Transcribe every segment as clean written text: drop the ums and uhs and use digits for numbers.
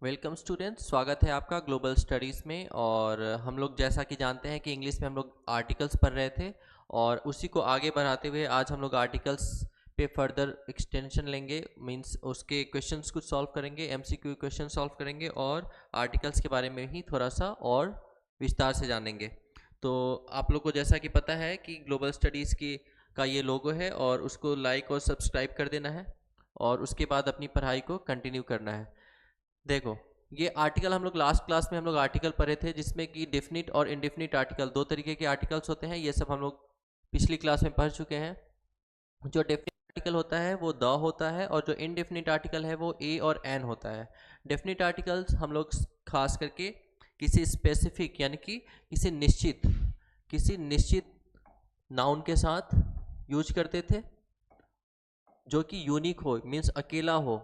Welcome students, स्वागत है आपका ग्लोबल स्टडीज़ में। और हम लोग जैसा कि जानते हैं कि इंग्लिश में हम लोग आर्टिकल्स पढ़ रहे थे और उसी को आगे बढ़ाते हुए आज हम लोग आर्टिकल्स पे फर्दर एक्सटेंशन लेंगे। मींस उसके क्वेश्चंस कुछ सॉल्व करेंगे, एमसीक्यू क्वेश्चन सॉल्व करेंगे और आर्टिकल्स के बारे में ही थोड़ा सा और विस्तार से जानेंगे। तो आप लोग को जैसा कि पता है कि ग्लोबल स्टडीज़ की का ये लोगो है और उसको लाइक और सब्सक्राइब कर देना है और उसके बाद अपनी पढ़ाई को कंटिन्यू करना है। देखो, ये आर्टिकल हम लोग लास्ट क्लास में हम लोग आर्टिकल पढ़े थे जिसमें कि डेफिनिट और इनडेफिनिट आर्टिकल, दो तरीके के आर्टिकल्स होते हैं। ये सब हम लोग पिछली क्लास में पढ़ चुके हैं। जो डेफिनिट आर्टिकल होता है वो द होता है और जो इनडेफिनिट आर्टिकल है वो ए और एन होता है। डेफिनिट आर्टिकल्स हम लोग खास करके किसी स्पेसिफिक यानी कि किसी निश्चित नाउन के साथ यूज करते थे जो कि यूनिक हो, मीन्स अकेला हो,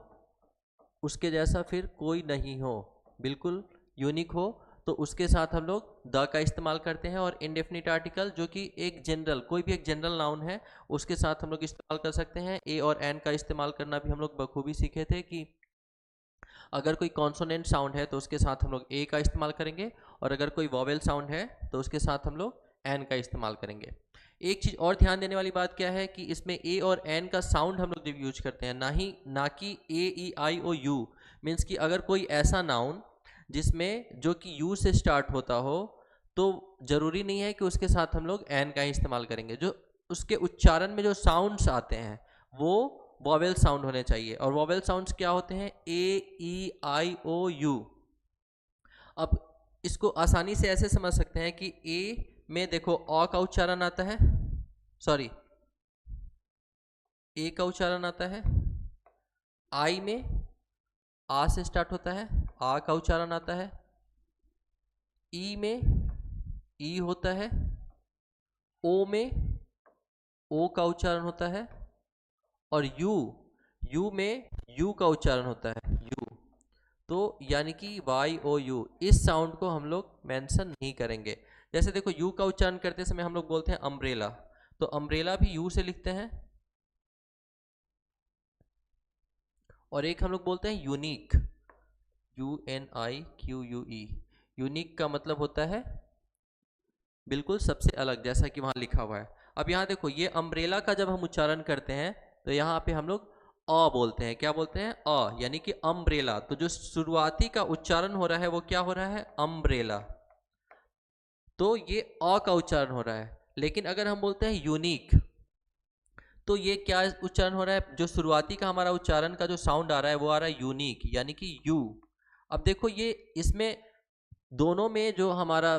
उसके जैसा फिर कोई नहीं हो, बिल्कुल यूनिक हो, तो उसके साथ हम लोग द का इस्तेमाल करते हैं। और इनडेफिनिट आर्टिकल जो कि एक जनरल, कोई भी एक जनरल नाउन है उसके साथ हम लोग इस्तेमाल कर सकते हैं। ए और एन का इस्तेमाल करना भी हम लोग बखूबी सीखे थे कि अगर कोई कॉन्सोनेंट साउंड है तो उसके साथ हम लोग ए का इस्तेमाल करेंगे और अगर कोई वॉवेल साउंड है तो उसके साथ हम लोग एन का इस्तेमाल करेंगे। एक चीज़ और ध्यान देने वाली बात क्या है कि इसमें ए और एन का साउंड हम लोग जब यूज करते हैं, ना कि ए ई आई ओ यू। मीन्स कि अगर कोई ऐसा नाउन जिसमें जो कि यू से स्टार्ट होता हो तो ज़रूरी नहीं है कि उसके साथ हम लोग एन का ही इस्तेमाल करेंगे। जो उसके उच्चारण में जो साउंड्स आते हैं वो वॉवेल साउंड होने चाहिए। और वॉवेल साउंड्स क्या होते हैं? ए ई आई ओ यू। अब इसको आसानी से ऐसे समझ सकते हैं कि ए में देखो अ का उच्चारण आता है, सॉरी ए का उच्चारण आता है। आई में आ से स्टार्ट होता है, आ का उच्चारण आता है। ई में ई होता है। ओ में ओ का उच्चारण होता है। और यू में यू का उच्चारण होता है, यू। तो यानी कि वाई ओ यू, इस साउंड को हम लोग मेंशन नहीं करेंगे। जैसे देखो, यू का उच्चारण करते समय हम लोग बोलते हैं अम्ब्रेला, तो अम्ब्रेला भी यू से लिखते हैं। और एक हम लोग बोलते हैं unique, U N I Q U E. Unique का मतलब होता है बिल्कुल सबसे अलग, जैसा कि वहां लिखा हुआ है। अब यहाँ देखो, ये अम्ब्रेला का जब हम उच्चारण करते हैं तो यहाँ पे हम लोग अ बोलते हैं। क्या बोलते हैं? अ, यानी कि अम्ब्रेला। तो जो शुरुआती का उच्चारण हो रहा है वो क्या हो रहा है? अम्ब्रेला। तो ये अ का उच्चारण हो रहा है। लेकिन अगर हम बोलते हैं यूनिक तो ये क्या उच्चारण हो रहा है? जो शुरुआती का हमारा उच्चारण का जो साउंड आ रहा है वो आ रहा है यूनिक, यानी कि यू। अब देखो, ये इसमें दोनों में जो हमारा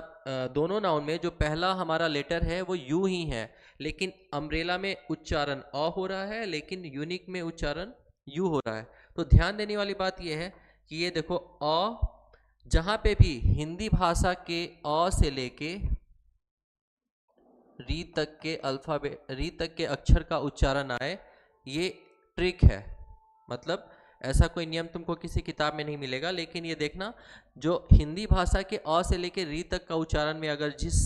दोनों नाउन में जो पहला हमारा लेटर है वो यू ही है, लेकिन अम्ब्रेला में उच्चारण अ हो रहा है लेकिन यूनिक में उच्चारण यू हो रहा है। तो ध्यान देने वाली बात ये है कि ये देखो, अ जहाँ पे भी हिंदी भाषा के अ से लेके री तक के अक्षर का उच्चारण आए, ये ट्रिक है। मतलब ऐसा कोई नियम तुमको किसी किताब में नहीं मिलेगा, लेकिन ये देखना, जो हिंदी भाषा के अ से लेके री तक का उच्चारण में अगर जिस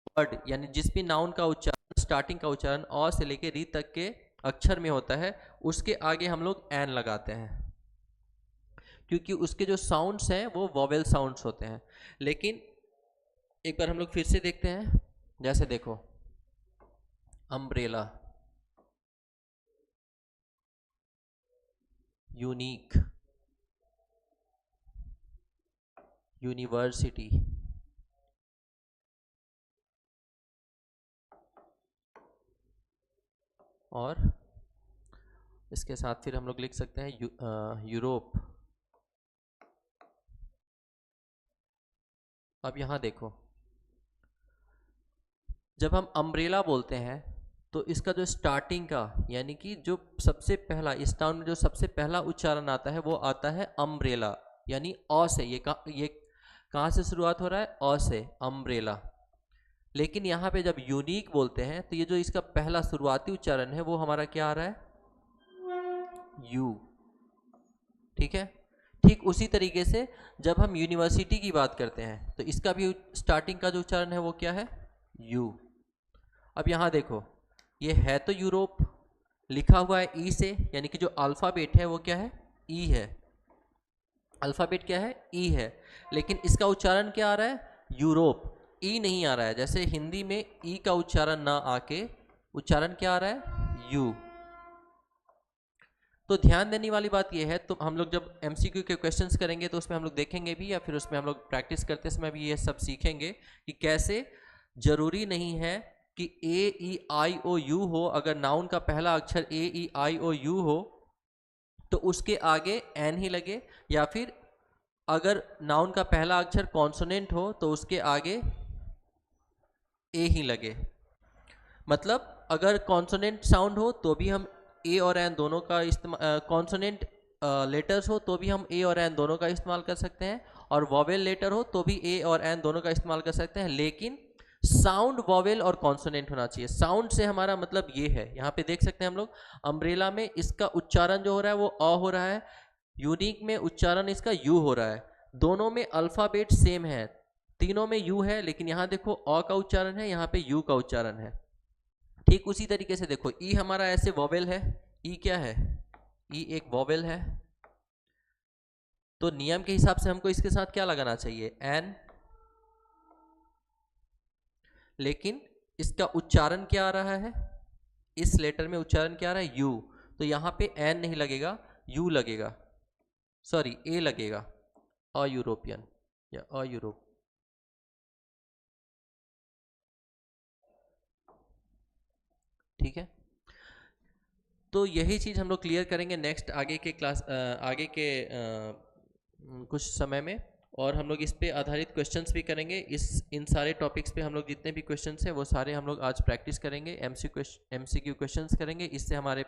वर्ड यानी जिस भी नाउन का उच्चारण, स्टार्टिंग का उच्चारण अ से लेके री तक के अक्षर में होता है, उसके आगे हम लोग एन लगाते हैं, क्योंकि उसके जो साउंड्स हैं वो वॉवेल साउंड्स होते हैं। लेकिन एक बार हम लोग फिर से देखते हैं। जैसे देखो, अम्ब्रेला, यूनिक, यूनिवर्सिटी, और इसके साथ फिर हम लोग लिख सकते हैं यूरोप। अब यहाँ देखो, जब हम अम्ब्रेला बोलते हैं तो इसका जो स्टार्टिंग का यानी कि जो सबसे पहला इस टाउन में जो सबसे पहला उच्चारण आता है वो आता है अम्ब्रेला, यानी अ से। ये कहाँ से शुरुआत हो रहा है? अ से, अम्ब्रेला। लेकिन यहाँ पे जब यूनिक बोलते हैं तो ये जो इसका पहला शुरुआती उच्चारण है वो हमारा क्या आ रहा है? यू। ठीक है। ठीक उसी तरीके से जब हम यूनिवर्सिटी की बात करते हैं तो इसका भी स्टार्टिंग का जो उच्चारण है वो क्या है? यू। अब यहाँ देखो, ये है तो यूरोप, लिखा हुआ है ई से, यानी कि जो अल्फ़ाबेट है वो क्या है? ई है। अल्फ़ाबेट क्या है? ई है, लेकिन इसका उच्चारण क्या आ रहा है? यूरोप। ई नहीं आ रहा है। जैसे हिंदी में ई का उच्चारण ना आके उच्चारण क्या आ रहा है? यू। तो ध्यान देने वाली बात यह है, तो हम लोग जब एमसीक्यू के क्वेश्चंस करेंगे तो उसमें हम लोग देखेंगे भी, या फिर उसमें हम लोग प्रैक्टिस करते समय भी ये सब सीखेंगे कि कैसे जरूरी नहीं है कि ए ई आई ओ यू हो। अगर नाउन का पहला अक्षर ए ई आई ओ यू हो तो उसके आगे एन ही लगे, या फिर अगर नाउन का पहला अक्षर कॉन्सोनेंट हो तो उसके आगे ए ही लगे। मतलब अगर कॉन्सोनेंट साउंड हो तो भी हम ए और एन दोनों का इस्तेमाल, कॉन्सोनेंट लेटर्स हो तो भी हम ए और एन दोनों का इस्तेमाल कर सकते हैं, और वॉवेल लेटर हो तो भी ए और एन दोनों का इस्तेमाल कर सकते हैं, लेकिन साउंड वॉवेल और कॉन्सोनेंट होना चाहिए। साउंड से हमारा मतलब ये है, यहाँ पे देख सकते हैं हम लोग अम्ब्रेला में इसका उच्चारण जो हो रहा है वो अ हो रहा है, यूनिक में उच्चारण इसका यू हो रहा है। दोनों में अल्फाबेट सेम है, तीनों में यू है, लेकिन यहाँ देखो अ का उच्चारण है, यहाँ पे यू का उच्चारण है। ठीक उसी तरीके से देखो ई हमारा ऐसे वॉवेल है, ई क्या है? ई एक वॉवेल है, तो नियम के हिसाब से हमको इसके साथ क्या लगाना चाहिए? एन। लेकिन इसका उच्चारण क्या आ रहा है? इस लेटर में उच्चारण क्या आ रहा है? यू। तो यहां पे एन नहीं लगेगा, यू लगेगा, सॉरी ए लगेगा, अयूरोपियन या अयूरोप। ठीक है, तो यही चीज़ हम लोग क्लियर करेंगे नेक्स्ट आगे के क्लास, आगे के कुछ समय में, और हम लोग इस पे आधारित क्वेश्चंस भी करेंगे। इन सारे टॉपिक्स पे हम लोग जितने भी क्वेश्चंस हैं वो सारे हम लोग आज प्रैक्टिस करेंगे, एमसीक्यू क्वेश्चंस करेंगे, इससे हमारे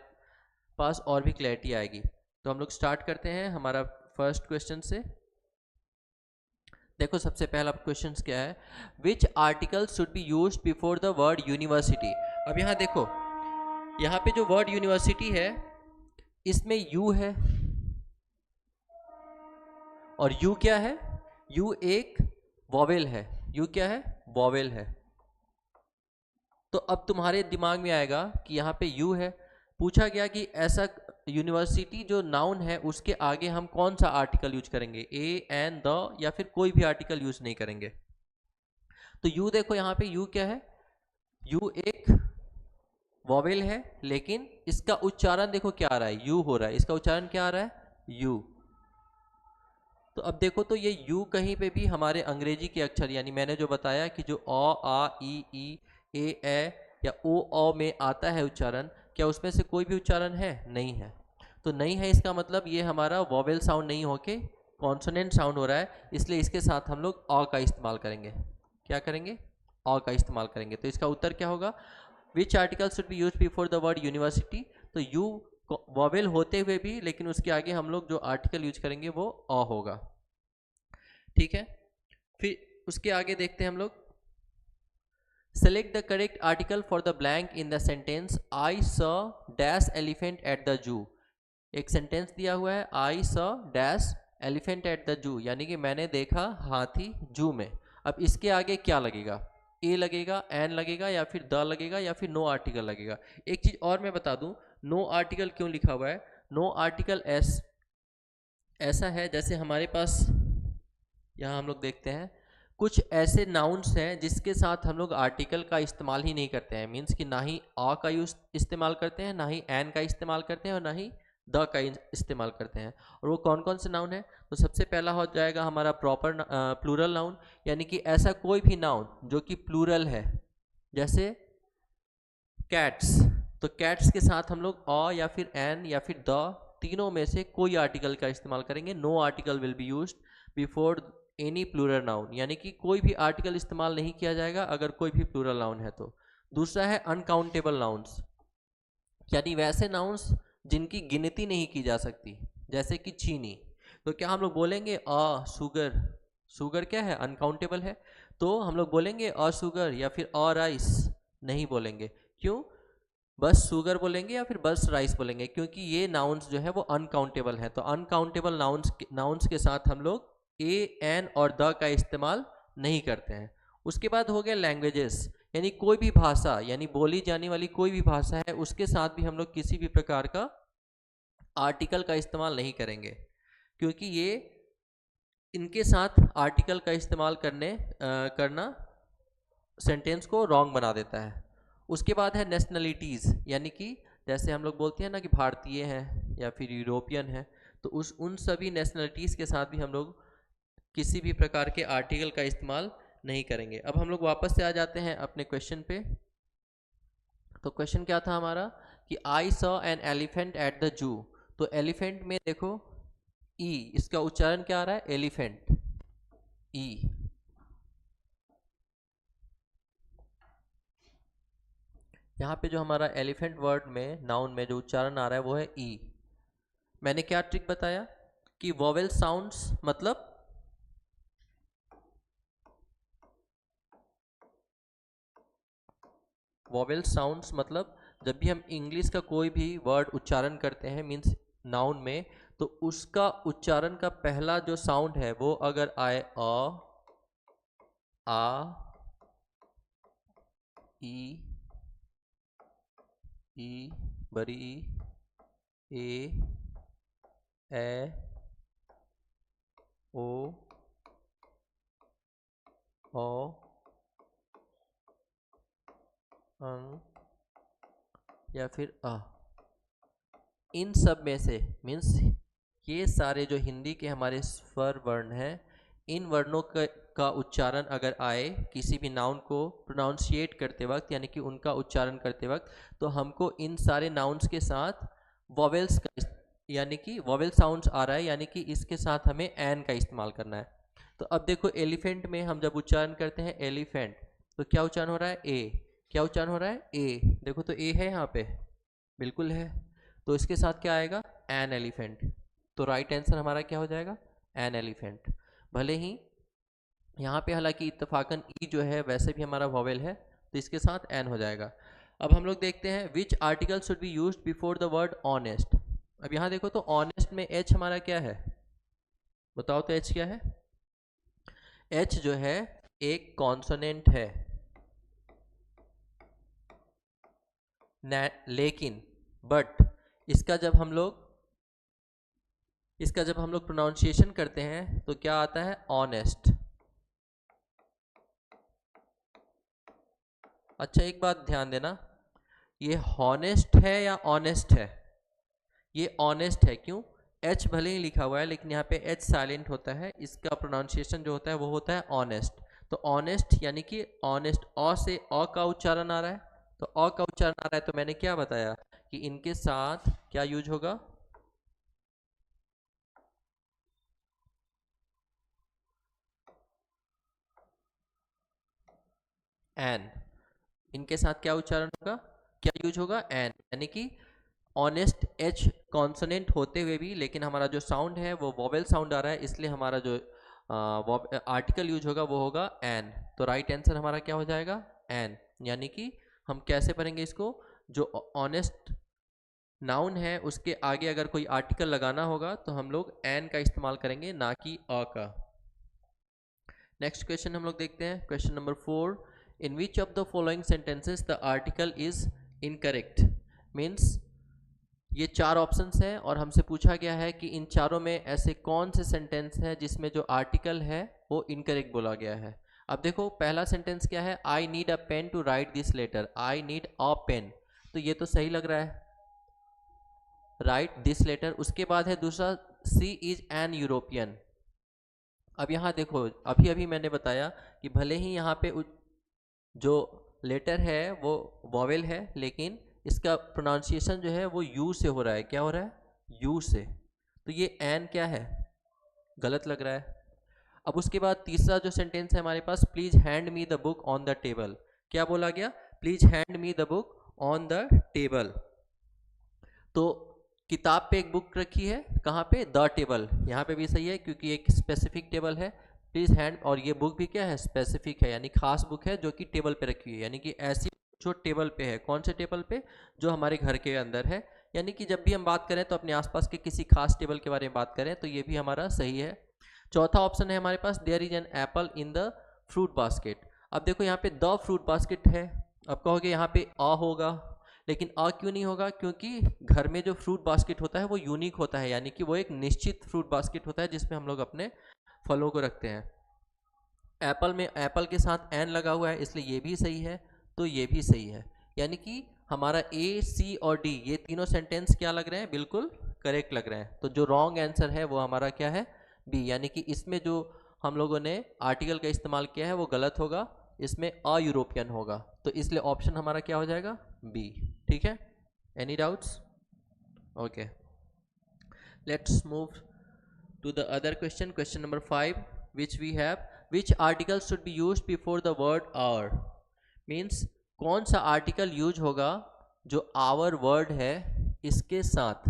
पास और भी क्लैरिटी आएगी। तो हम लोग स्टार्ट करते हैं हमारा फर्स्ट क्वेश्चन से। देखो सबसे पहला क्वेश्चन क्या है? Which article should B used before the word university. अब यहाँ देखो, यहाँ पे जो वर्ड यूनिवर्सिटी है इसमें यू है, और यू क्या है? यू एक वॉवेल है। यू क्या है? वॉवेल है। तो अब तुम्हारे दिमाग में आएगा कि यहाँ पे यू है, पूछा गया कि ऐसा यूनिवर्सिटी जो नाउन है उसके आगे हम कौन सा आर्टिकल यूज करेंगे? ए, एन, द, या फिर कोई भी आर्टिकल यूज नहीं करेंगे। तो यू देखो यहाँ पे यू क्या है? यू एक वॉवेल है, लेकिन इसका उच्चारण देखो क्या आ रहा है? यू हो रहा है। इसका उच्चारण क्या आ रहा है? यू। तो अब देखो तो ये यू कहीं पे भी हमारे अंग्रेजी के अक्षर, यानी मैंने जो बताया कि जो अ, आ, ई, ए या ओ औ में आता है उच्चारण, क्या उसमें से कोई भी उच्चारण है? नहीं है। तो नहीं है, इसका मतलब ये हमारा वॉवेल साउंड नहीं होके कॉन्सोनेंट साउंड हो रहा है, इसलिए इसके साथ हम लोग अ का इस्तेमाल करेंगे। क्या करेंगे? अ का इस्तेमाल करेंगे। तो इसका उत्तर क्या होगा? विच article should be use before the word university. तो यू वॉवेल होते हुए भी, लेकिन उसके आगे हम लोग जो आर्टिकल यूज करेंगे वो अ होगा। ठीक है, फिर उसके आगे देखते हैं हम लोग। Select the correct article for the blank in the sentence I saw dash elephant at the zoo. एक सेंटेंस दिया हुआ है, I saw dash elephant at the zoo, यानी कि मैंने देखा हाथी जू में। अब इसके आगे क्या लगेगा? ए लगेगा, एन लगेगा, या फिर द लगेगा, या फिर नो आर्टिकल लगेगा। एक चीज और मैं बता दूं, नो आर्टिकल क्यों लिखा हुआ है? नो आर्टिकल ऐसा है जैसे हमारे पास यहाँ हम लोग देखते हैं कुछ ऐसे नाउन्स हैं जिसके साथ हम लोग आर्टिकल का इस्तेमाल ही नहीं करते हैं। मीन्स कि ना ही आ का यूज इस्तेमाल करते हैं, ना ही एन का इस्तेमाल करते हैं, और ना ही द का इस्तेमाल करते हैं। और वो कौन कौन से नाउन है? तो सबसे पहला हो जाएगा हमारा प्रॉपर प्लूरल नाउन, यानी कि ऐसा कोई भी नाउन जो कि प्लूरल है, जैसे कैट्स। तो कैट्स के साथ हम लोग अ या फिर एन या फिर द, तीनों में से कोई आर्टिकल का इस्तेमाल करेंगे। No article will be used before any plural noun, यानी कि कोई भी आर्टिकल इस्तेमाल नहीं किया जाएगा अगर कोई भी प्लूरल नाउन है तो। दूसरा है अनकाउंटेबल नाउन्स, यानी वैसे नाउन्स जिनकी गिनती नहीं की जा सकती, जैसे कि चीनी। तो क्या हम लोग बोलेंगे अ शुगर? शुगर क्या है? अनकाउंटेबल है। तो हम लोग बोलेंगे अ शुगर या फिर अ राइस? नहीं बोलेंगे। क्यों? बस शुगर बोलेंगे या फिर बस राइस बोलेंगे, क्योंकि ये नाउन्स जो है वो अनकाउंटेबल है। तो अनकाउंटेबल नाउन्स के साथ हम लोग ए, एन और द का इस्तेमाल नहीं करते हैं। उसके बाद हो गया लैंग्वेजेस, यानी कोई भी भाषा, यानी बोली जाने वाली कोई भी भाषा है उसके साथ भी हम लोग किसी भी प्रकार का आर्टिकल का इस्तेमाल नहीं करेंगे, क्योंकि ये इनके साथ आर्टिकल का इस्तेमाल करना सेंटेंस को रॉन्ग बना देता है। उसके बाद है नेशनलिटीज़, यानी कि जैसे हम लोग बोलते हैं ना कि भारतीय हैं या फिर यूरोपियन है, तो उन सभी नेशनलिटीज़ के साथ भी हम लोग किसी भी प्रकार के आर्टिकल का इस्तेमाल नहीं करेंगे। अब हम लोग वापस से आ जाते हैं अपने क्वेश्चन पे। तो क्वेश्चन क्या था हमारा कि I saw an elephant at the zoo. तो एलिफेंट में देखो ई, इसका उच्चारण क्या आ रहा है, एलिफेंट, ई। यहाँ पे जो हमारा एलिफेंट वर्ड में नाउन में जो उच्चारण आ रहा है वो है ई। मैंने क्या ट्रिक बताया कि वोवेल साउंड्स मतलब वोवेल साउंड्स मतलब जब भी हम इंग्लिश का कोई भी वर्ड उच्चारण करते हैं मीन्स नाउन में, तो उसका उच्चारण का पहला जो साउंड है वो अगर आए आ, ई, बड़ी ई, ए, ओ, ओ, अंग या फिर इन सब में से मीन्स ये सारे जो हिंदी के हमारे स्वर वर्ण हैं, इन वर्णों का उच्चारण अगर आए किसी भी नाउन को प्रोनाउंशिएट करते वक्त, यानी कि उनका उच्चारण करते वक्त, तो हमको इन सारे नाउन्स के साथ वॉवेल्स का, यानी कि वॉवेल साउंड्स आ रहा है, यानी कि इसके साथ हमें एन का इस्तेमाल करना है। तो अब देखो एलिफेंट में हम जब उच्चारण करते हैं एलिफेंट, तो क्या उच्चारण हो रहा है, ए। क्या उच्चारण हो रहा है, ए। देखो तो ए है यहाँ पे, बिल्कुल है। तो इसके साथ क्या आएगा, एन एलिफेंट। तो राइट आंसर हमारा क्या हो जाएगा, एन एलिफेंट। भले ही यहाँ पे हालांकि इत्तेफाकन ई जो है वैसे भी हमारा वॉवेल है, तो इसके साथ एन हो जाएगा। अब हम लोग देखते हैं विच article should B used before the word honest. अब यहाँ देखो तो ऑनेस्ट में एच हमारा क्या है, बताओ तो एच क्या है। एच जो है एक कॉन्सोनेंट है, लेकिन बट इसका जब हम लोग प्रोनाउंसिएशन करते हैं तो क्या आता है, ऑनेस्ट। अच्छा एक बात ध्यान देना, ये हॉनेस्ट है या ऑनेस्ट है, ये ऑनेस्ट है। क्यों, एच भले ही लिखा हुआ है लेकिन यहाँ पे एच साइलेंट होता है, इसका प्रोनाउंसिएशन जो होता है वो होता है ऑनेस्ट। तो ऑनेस्ट यानी कि ऑनेस्ट, अ से अ का उच्चारण आ रहा है, तो अ का उच्चारण आ रहा है, तो मैंने क्या बताया कि इनके साथ क्या यूज होगा, एन। इनके साथ क्या उच्चारण होगा, क्या यूज होगा, एन। यानी कि ऑनेस्ट एच कॉन्सोनेंट होते हुए भी लेकिन हमारा जो साउंड है वो वॉवेल साउंड आ रहा है, इसलिए हमारा जो आर्टिकल यूज होगा वो होगा एन। तो राइट आंसर हमारा क्या हो जाएगा, एन। यानी कि हम कैसे पढ़ेंगे इसको, जो ऑनेस्ट नाउन है उसके आगे अगर कोई आर्टिकल लगाना होगा तो हम लोग एन का इस्तेमाल करेंगे, ना कि अ का। नेक्स्ट क्वेश्चन हम लोग देखते हैं, question number 4। In which of the following sentences the article is incorrect. Means ये 4 ऑप्शंस हैं और हमसे पूछा गया है कि इन चारों में ऐसे कौन से सेंटेंस हैं जिसमें जो आर्टिकल है वो इनकरेक्ट बोला गया है। अब देखो पहला सेंटेंस क्या है, I need a pen to write this letter, I need a pen, तो ये तो सही लग रहा है, राइट दिस लेटर। उसके बाद है दूसरा, सी इज एन यूरोपियन। अब यहाँ देखो अभी अभी मैंने बताया कि भले ही यहाँ पे जो लेटर है वो वॉवेल है लेकिन इसका प्रोनाउंसिएशन जो है वो यू से हो रहा है, क्या हो रहा है, यू से, तो ये एन क्या है, गलत लग रहा है। अब उसके बाद तीसरा जो सेंटेंस है हमारे पास, please hand me the book on the table, क्या बोला गया, please hand me the book on the table. तो किताब पे एक बुक रखी है, कहाँ पे, द टेबल, यहाँ पे भी सही है क्योंकि एक स्पेसिफिक टेबल है, प्लीज हैंड, और ये बुक भी क्या है, स्पेसिफिक है, यानी खास बुक है जो कि टेबल पे रखी हुई है, यानी कि ऐसी जो टेबल पे है, कौन से टेबल पे, जो हमारे घर के अंदर है। यानी कि जब भी हम बात करें तो अपने आसपास के किसी खास टेबल के बारे में बात करें, तो ये भी हमारा सही है। चौथा ऑप्शन है हमारे पास, there is an apple in the fruit basket. अब देखो यहाँ पे द फ्रूट बास्केट है, अब कहोगे यहाँ पे अ होगा, लेकिन अ क्यों नहीं होगा, क्योंकि घर में जो फ्रूट बास्केट होता है वो यूनिक होता है, यानी कि वो एक निश्चित फ्रूट बास्केट होता है जिसमें हम लोग अपने फलों को रखते हैं। एप्पल में एप्पल के साथ एन लगा हुआ है, इसलिए ये भी सही है, तो ये भी सही है। यानी कि हमारा ए, सी और डी ये तीनों सेंटेंस क्या लग रहे हैं, बिल्कुल करेक्ट लग रहे हैं। तो जो रॉन्ग आंसर है वो हमारा क्या है, बी। यानी कि इसमें जो हम लोगों ने आर्टिकल का इस्तेमाल किया है वो गलत होगा, इसमें अ यूरोपियन होगा, तो इसलिए ऑप्शन हमारा क्या हो जाएगा, बी। ठीक है, any doubts? Okay, let's move to the other question, question number 5, which we have, which article should be used before the word our? means कौन सा आर्टिकल यूज होगा जो our वर्ड है इसके साथ,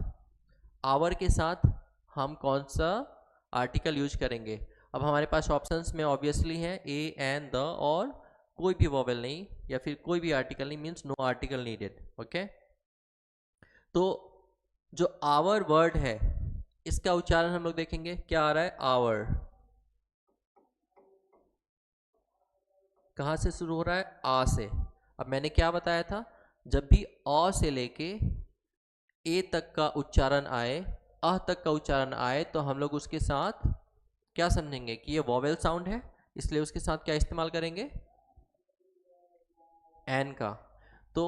our के साथ हम कौन सा आर्टिकल यूज करेंगे। अब हमारे पास ऑप्शंस में ऑब्वियसली है ए, एन, द, और कोई भी वोवेल नहीं या फिर कोई भी आर्टिकल नहीं, means no article needed. Okay, तो जो आवर वर्ड है इसका उच्चारण हम लोग देखेंगे, क्या आ रहा है, आवर। कहां से शुरू हो रहा है, आ से। अब मैंने क्या बताया था, जब भी अ से लेके ए तक का उच्चारण आए, अ तक का उच्चारण आए, तो हम लोग उसके साथ क्या समझेंगे कि ये वोवेल साउंड है, इसलिए उसके साथ क्या इस्तेमाल करेंगे, एन का। तो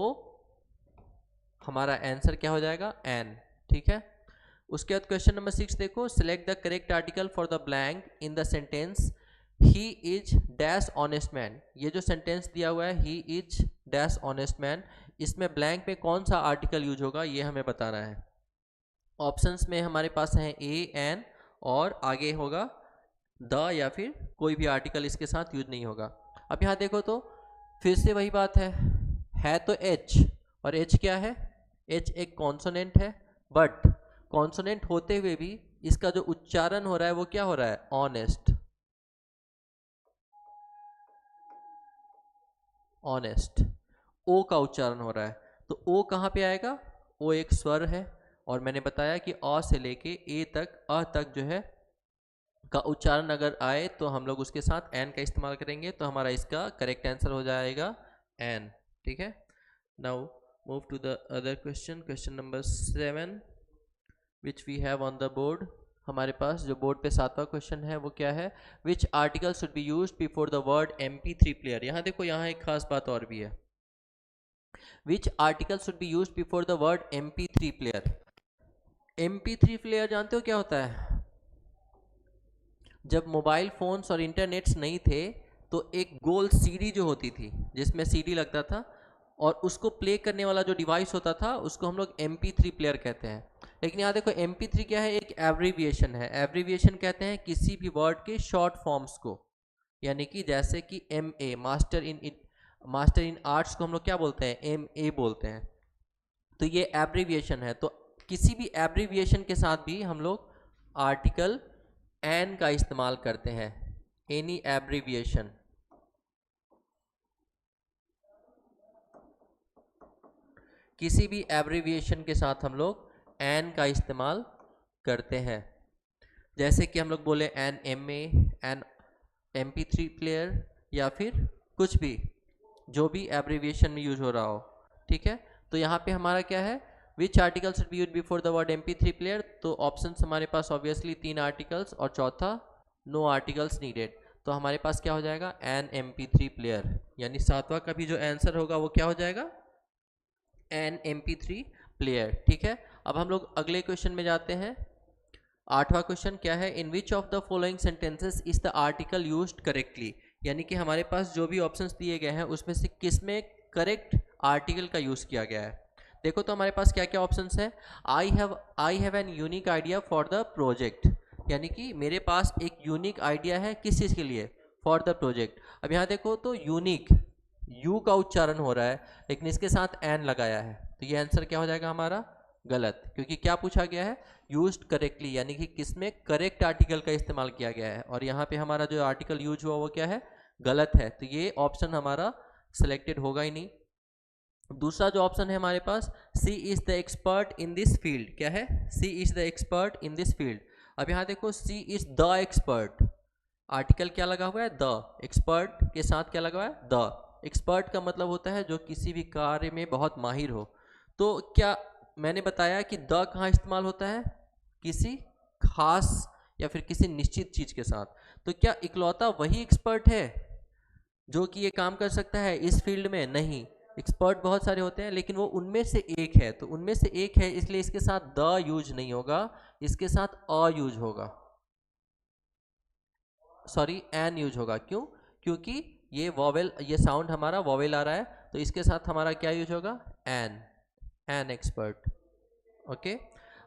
हमारा आंसर क्या हो जाएगा, एन। ठीक है, उसके बाद क्वेश्चन नंबर 6 देखो, select the correct article for the blank in the sentence he is dash honest man. ये जो सेंटेंस दिया हुआ है he is dash honest man, इसमें ब्लैंक में कौन सा आर्टिकल यूज होगा ये हमें बताना है। ऑप्शंस में हमारे पास है ए, एन, और आगे होगा द या फिर कोई भी आर्टिकल इसके साथ यूज नहीं होगा। अब यहाँ देखो तो फिर से वही बात है तो एच, और एच क्या है, एच एक कॉन्सोनेंट है, बट कॉन्सोनेंट होते हुए भी इसका जो उच्चारण हो रहा है वो क्या हो रहा है, ऑनेस्ट। ऑनेस्ट, ओ का उच्चारण हो रहा है, तो ओ कहाँ पे आएगा, ओ एक स्वर है, और मैंने बताया कि अ से लेके ए तक, अ तक जो है का उच्चारण अगर आए तो हम लोग उसके साथ एन का इस्तेमाल करेंगे, तो हमारा इसका करेक्ट आंसर हो जाएगा एन। ठीक है, now move to the other question, question number 7 which we have on the board. हमारे पास जो बोर्ड पे 7वां क्वेश्चन है वो क्या है, which article should B used before the word MP3 player. यहाँ देखो, यहाँ एक खास बात और भी है, which article should B used before the word MP3 player. MP3 player जानते हो क्या होता है, जब मोबाइल फोन्स और इंटरनेट्स नहीं थे तो एक गोल सीडी जो होती थी जिसमें सीडी लगता था, और उसको प्ले करने वाला जो डिवाइस होता था उसको हम लोग MP3 प्लेयर कहते हैं। लेकिन यहाँ देखो MP3 क्या है, एक एब्रीविएशन है। एब्रीविएशन कहते हैं किसी भी वर्ड के शॉर्ट फॉर्म्स को, यानी कि जैसे कि MA, मास्टर इन आर्ट्स को हम लोग क्या बोलते हैं, MA बोलते हैं, तो ये एब्रीविएशन है। तो किसी भी एब्रीविएशन के साथ भी हम लोग आर्टिकल एन का इस्तेमाल करते हैं, एनी एब्रीविएशन। किसी भी एब्रीविएशन के साथ हम लोग एन का इस्तेमाल करते हैं, जैसे कि हम लोग बोले N MA, N MP3 player, या फिर कुछ भी जो भी एब्रीविएशन में यूज हो रहा हो। ठीक है, तो यहाँ पे हमारा क्या है, which article should B used before the word MP3 player. तो ऑप्शंस हमारे पास ऑब्वियसली 3 आर्टिकल्स, और चौथा नो आर्टिकल्स नीडेड, तो हमारे पास क्या हो जाएगा, एन MP3 प्लेयर। यानी 7वां का भी जो आंसर होगा वो क्या हो जाएगा, एन MP3 प्लेयर। ठीक है, अब हम लोग अगले क्वेश्चन में जाते हैं। 8वां क्वेश्चन क्या है, in which of the following sentences is the article used correctly. यानी कि हमारे पास जो भी ऑप्शंस दिए गए हैं उसमें से किस में करेक्ट आर्टिकल का यूज किया गया है। देखो तो हमारे पास क्या क्या ऑप्शंस है, I have an unique idea for the project, यानी कि मेरे पास एक यूनिक आइडिया है किस चीज़ के लिए, फॉर द प्रोजेक्ट। अब यहाँ देखो तो यूनिक, यू का उच्चारण हो रहा है लेकिन इसके साथ एन लगाया है, तो ये आंसर क्या हो जाएगा हमारा, गलत, क्योंकि क्या पूछा गया है, यूज्ड करेक्टली, यानी कि किसमें करेक्ट आर्टिकल का इस्तेमाल किया गया है, और यहाँ पे हमारा जो आर्टिकल यूज हुआ वो क्या है, गलत है, तो ये ऑप्शन हमारा सिलेक्टेड होगा ही नहीं। दूसरा जो ऑप्शन है हमारे पास, she is the expert in this field, क्या है, she is the expert in this field. अब यहाँ देखो she is the expert, article क्या लगा हुआ है, द, एक्सपर्ट के साथ क्या लगा हुआ है, द। एक्सपर्ट का मतलब होता है जो किसी भी कार्य में बहुत माहिर हो। तो क्या मैंने बताया कि द कहाँ इस्तेमाल होता है, किसी खास या फिर किसी निश्चित चीज़ के साथ। तो क्या इकलौता वही एक्सपर्ट है जो कि ये काम कर सकता है इस फील्ड में? नहीं, एक्सपर्ट बहुत सारे होते हैं, लेकिन वो उनमें से एक है। तो उनमें से एक है, इसलिए इसके साथ द यूज नहीं होगा, इसके साथ अ यूज होगा, सॉरी एन यूज होगा। क्यों? क्योंकि ये वॉवेल, ये साउंड हमारा वॉवेल आ रहा है, तो इसके साथ हमारा क्या यूज होगा? N, an expert. ओके,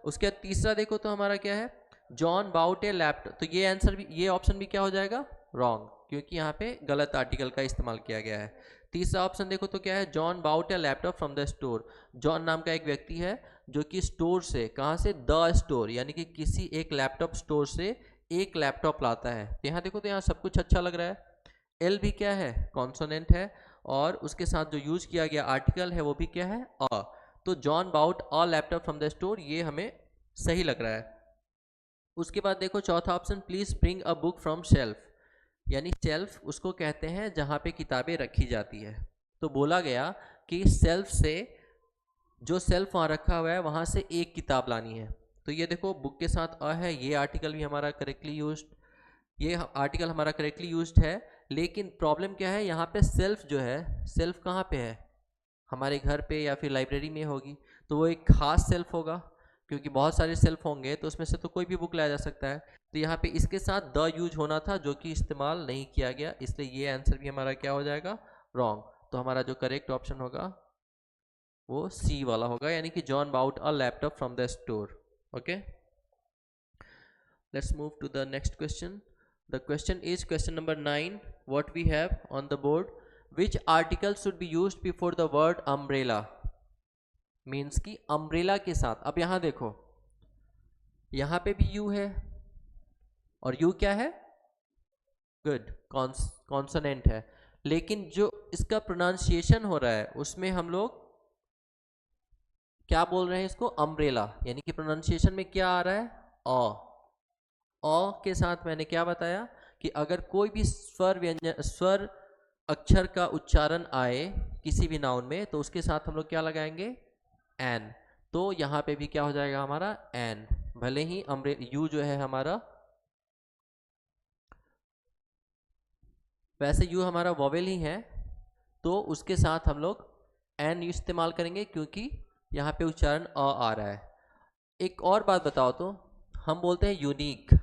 उसके बाद तीसरा देखो तो हमारा क्या है? John bought a laptop. तो ये आंसर भी, ये ऑप्शन भी क्या हो जाएगा? रॉन्ग, क्योंकि यहाँ पे गलत आर्टिकल का इस्तेमाल किया गया है। तीसरा ऑप्शन देखो तो क्या है? John bought a laptop from the store. John नाम का एक व्यक्ति है जो कि स्टोर से, कहाँ से? द स्टोर, यानी कि किसी एक लैपटॉप स्टोर से एक लैपटॉप लाता है। तो यहाँ देखो तो यहाँ सब कुछ अच्छा लग रहा है। एल भी क्या है? कॉन्सोनेंट है, और उसके साथ जो यूज किया गया आर्टिकल है वो भी क्या है? अ। तो John bought a laptop from the store, ये हमें सही लग रहा है। उसके बाद देखो चौथा option, please bring a book from shelf. यानी शेल्फ उसको कहते हैं जहाँ पे किताबें रखी जाती है। तो बोला गया कि शेल्फ से, जो शेल्फ वहाँ रखा हुआ है वहाँ से एक किताब लानी है। तो ये देखो बुक के साथ अ है, ये आर्टिकल भी हमारा करेक्टली यूज, ये आर्टिकल हमारा करेक्टली यूज्ड है। लेकिन प्रॉब्लम क्या है? यहाँ पे सेल्फ जो है, सेल्फ कहाँ पे है? हमारे घर पे या फिर लाइब्रेरी में होगी। तो वो एक खास सेल्फ होगा, क्योंकि बहुत सारे सेल्फ होंगे तो उसमें से तो कोई भी बुक लाया जा सकता है। तो यहाँ पे इसके साथ द यूज होना था, जो कि इस्तेमाल नहीं किया गया, इसलिए ये आंसर भी हमारा क्या हो जाएगा? रॉन्ग। तो हमारा जो करेक्ट ऑप्शन होगा वो सी वाला होगा, यानी कि John bought a laptop from the store. Okay, let's move to the next question. The question is question number 9. What we have on the board, which article should be used before the word umbrella? Means कि umbrella के साथ, अब यहां देखो यहां पे भी you है, और यू क्या है? गुड, कॉन्सोनेंट है। लेकिन जो इसका प्रोनाउंसिएशन हो रहा है उसमें हम लोग क्या बोल रहे हैं? इसको अम्ब्रेला, यानी कि प्रोनाउंसिएशन में क्या आ रहा है? के साथ मैंने क्या बताया कि अगर कोई भी स्वर व्यंजन, स्वर अक्षर का उच्चारण आए किसी भी नाउन में, तो उसके साथ हम लोग क्या लगाएंगे? एन। तो यहाँ पे भी क्या हो जाएगा हमारा? एन। भले ही यू जो है हमारा, वैसे यू हमारा वॉवेल ही है, तो उसके साथ हम लोग एन इस्तेमाल करेंगे, क्योंकि यहाँ पे उच्चारण अ आ रहा है। एक और बात बताओ तो, हम बोलते हैं यूनिक,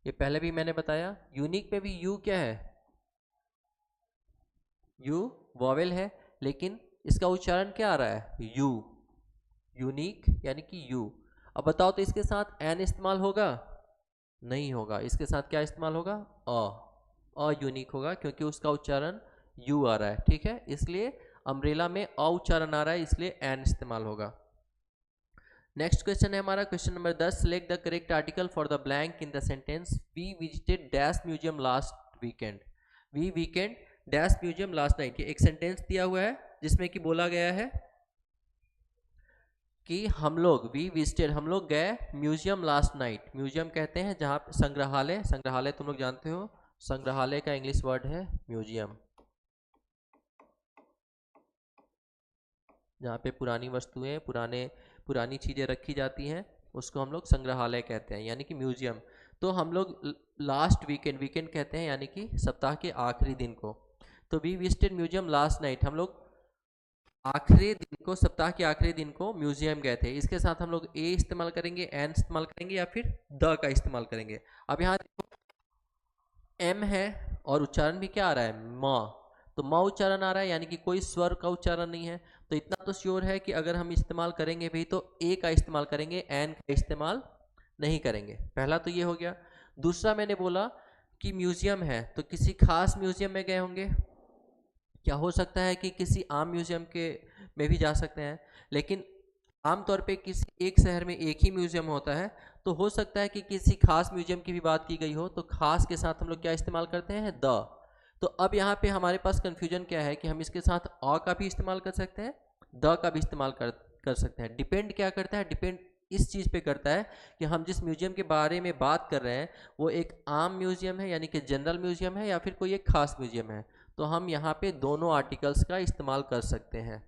ये पहले भी मैंने बताया, यूनिक पे भी यू क्या है? यू वॉवेल है, लेकिन इसका उच्चारण क्या आ रहा है? यू। यूनिक यानी कि यू। अब बताओ तो इसके साथ एन इस्तेमाल होगा? नहीं होगा, इसके साथ क्या इस्तेमाल होगा? अ यूनिक होगा, क्योंकि उसका उच्चारण यू आ रहा है। ठीक है, इसलिए अम्ब्रेला में अ उच्चारण आ रहा है, इसलिए एन इस्तेमाल होगा। नेक्स्ट क्वेश्चन है हमारा question number 10। Select the correct article for the blank in the sentence, we visited dash museum last weekend. We weekend dash museum last night. ये एक सेंटेंस दिया हुआ है जिसमें कि बोला गया है कि हम लोग, वी विजिटेड, हम लोग गए म्यूजियम लास्ट नाइट। म्यूजियम कहते हैं जहाँ पे संग्रहालय, संग्रहालय तुम लोग जानते हो, संग्रहालय का इंग्लिश वर्ड है म्यूजियम, जहाँ पे पुरानी वस्तुएं, पुरानी चीज़ें रखी जाती हैं, उसको हम लोग संग्रहालय कहते हैं, यानी कि म्यूजियम। तो हम लोग लास्ट वीकेंड, वीकेंड कहते हैं यानी कि सप्ताह के आखिरी दिन को। तो we visited museum last night, हम लोग आखिरी दिन को, सप्ताह के आखिरी दिन को म्यूजियम गए थे। इसके साथ हम लोग ए इस्तेमाल करेंगे, एन इस्तेमाल करेंगे, या फिर द का इस्तेमाल करेंगे। अब यहाँ एम है और उच्चारण भी क्या आ रहा है? म। तो म उच्चारण आ रहा है, यानी कि कोई स्वर का उच्चारण नहीं है। तो इतना तो श्योर है कि अगर हम इस्तेमाल करेंगे भी तो ए का इस्तेमाल करेंगे, एन का इस्तेमाल नहीं करेंगे। पहला तो ये हो गया। दूसरा मैंने बोला कि म्यूजियम है, तो किसी खास म्यूजियम में गए होंगे। क्या हो सकता है कि किसी आम म्यूजियम के में भी जा सकते हैं, लेकिन आमतौर पे किसी एक शहर में एक ही म्यूजियम होता है। तो हो सकता है कि किसी खास म्यूजियम की भी बात की गई हो, तो खास के साथ हम लोग क्या इस्तेमाल करते हैं? द। तो अब यहाँ पे हमारे पास कन्फ्यूजन क्या है कि हम इसके साथ अ का भी इस्तेमाल कर सकते हैं, द का भी इस्तेमाल कर सकते हैं। डिपेंड क्या करता है? डिपेंड इस चीज़ पे करता है कि हम जिस म्यूजियम के बारे में बात कर रहे हैं वो एक आम म्यूजियम है, यानी कि जनरल म्यूजियम है, या फिर कोई एक खास म्यूजियम है। तो हम यहाँ पे दोनों आर्टिकल्स का इस्तेमाल कर सकते हैं,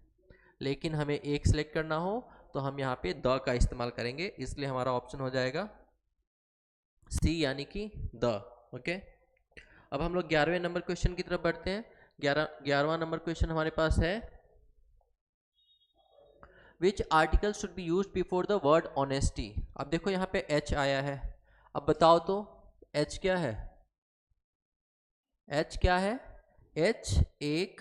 लेकिन हमें एक सिलेक्ट करना हो तो हम यहाँ पे द का इस्तेमाल करेंगे, इसलिए हमारा ऑप्शन हो जाएगा सी यानी कि द। ओके, अब हम लोग 11वें नंबर क्वेश्चन की तरफ बढ़ते हैं। 11वां नंबर क्वेश्चन हमारे पास है, which article should be use before the word honesty. अब देखो यहाँ पे एच आया है, अब बताओ तो एच क्या है? एच क्या है? एच एक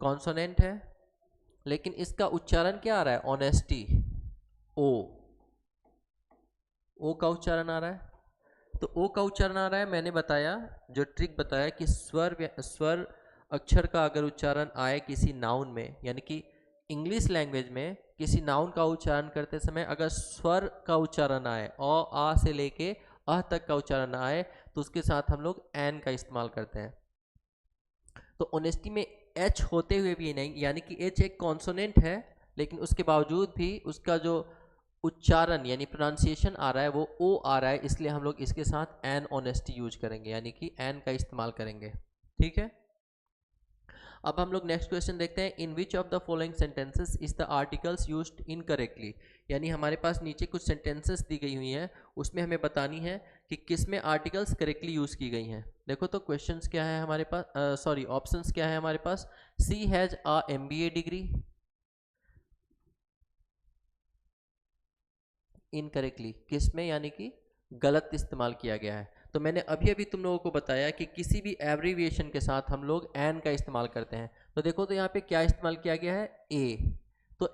कॉन्सोनेंट है, लेकिन इसका उच्चारण क्या आ रहा है? ऑनेस्टी, ओ। ओ का उच्चारण आ रहा है, तो ओ का उच्चारण आ रहा है। मैंने बताया, जो ट्रिक बताया कि स्वर अक्षर का अगर उच्चारण आए किसी नाउन में, यानी कि इंग्लिश लैंग्वेज में किसी नाउन का उच्चारण करते समय अगर स्वर का उच्चारण आए, अ आ से लेके अ तक का उच्चारण आए, तो उसके साथ हम लोग एन का इस्तेमाल करते हैं। तो ऑनेस्टी में एच होते हुए भी नहीं, यानी कि एच एक कॉन्सोनेंट है, लेकिन उसके बावजूद भी उसका जो उच्चारण यानी प्रोनाउंसिएशन आ रहा है वो ओ आ रहा है, इसलिए हम लोग इसके साथ एन ऑनेस्टी यूज करेंगे, यानी कि एन का इस्तेमाल करेंगे। ठीक है, अब हम लोग नेक्स्ट क्वेश्चन देखते हैं, in which of the following sentences is the articles used incorrectly. यानी हमारे पास नीचे कुछ सेंटेंसेस दी गई हुई हैं, उसमें हमें बतानी है कि किस में आर्टिकल्स करेक्टली यूज की गई हैं। देखो तो क्वेश्चंस क्या है हमारे पास, सॉरी ऑप्शंस क्या है हमारे पास। She has a MBA degree, incorrectly किस में, यानी कि गलत इस्तेमाल किया गया है। तो मैंने अभी अभी तुम लोगों को बताया कि किसी भी एब्रीविएशन के साथ हम लोग एन का इस्तेमाल करते हैं। तो देखो तो यहाँ पे क्या इस्तेमाल किया गया है? ए। तो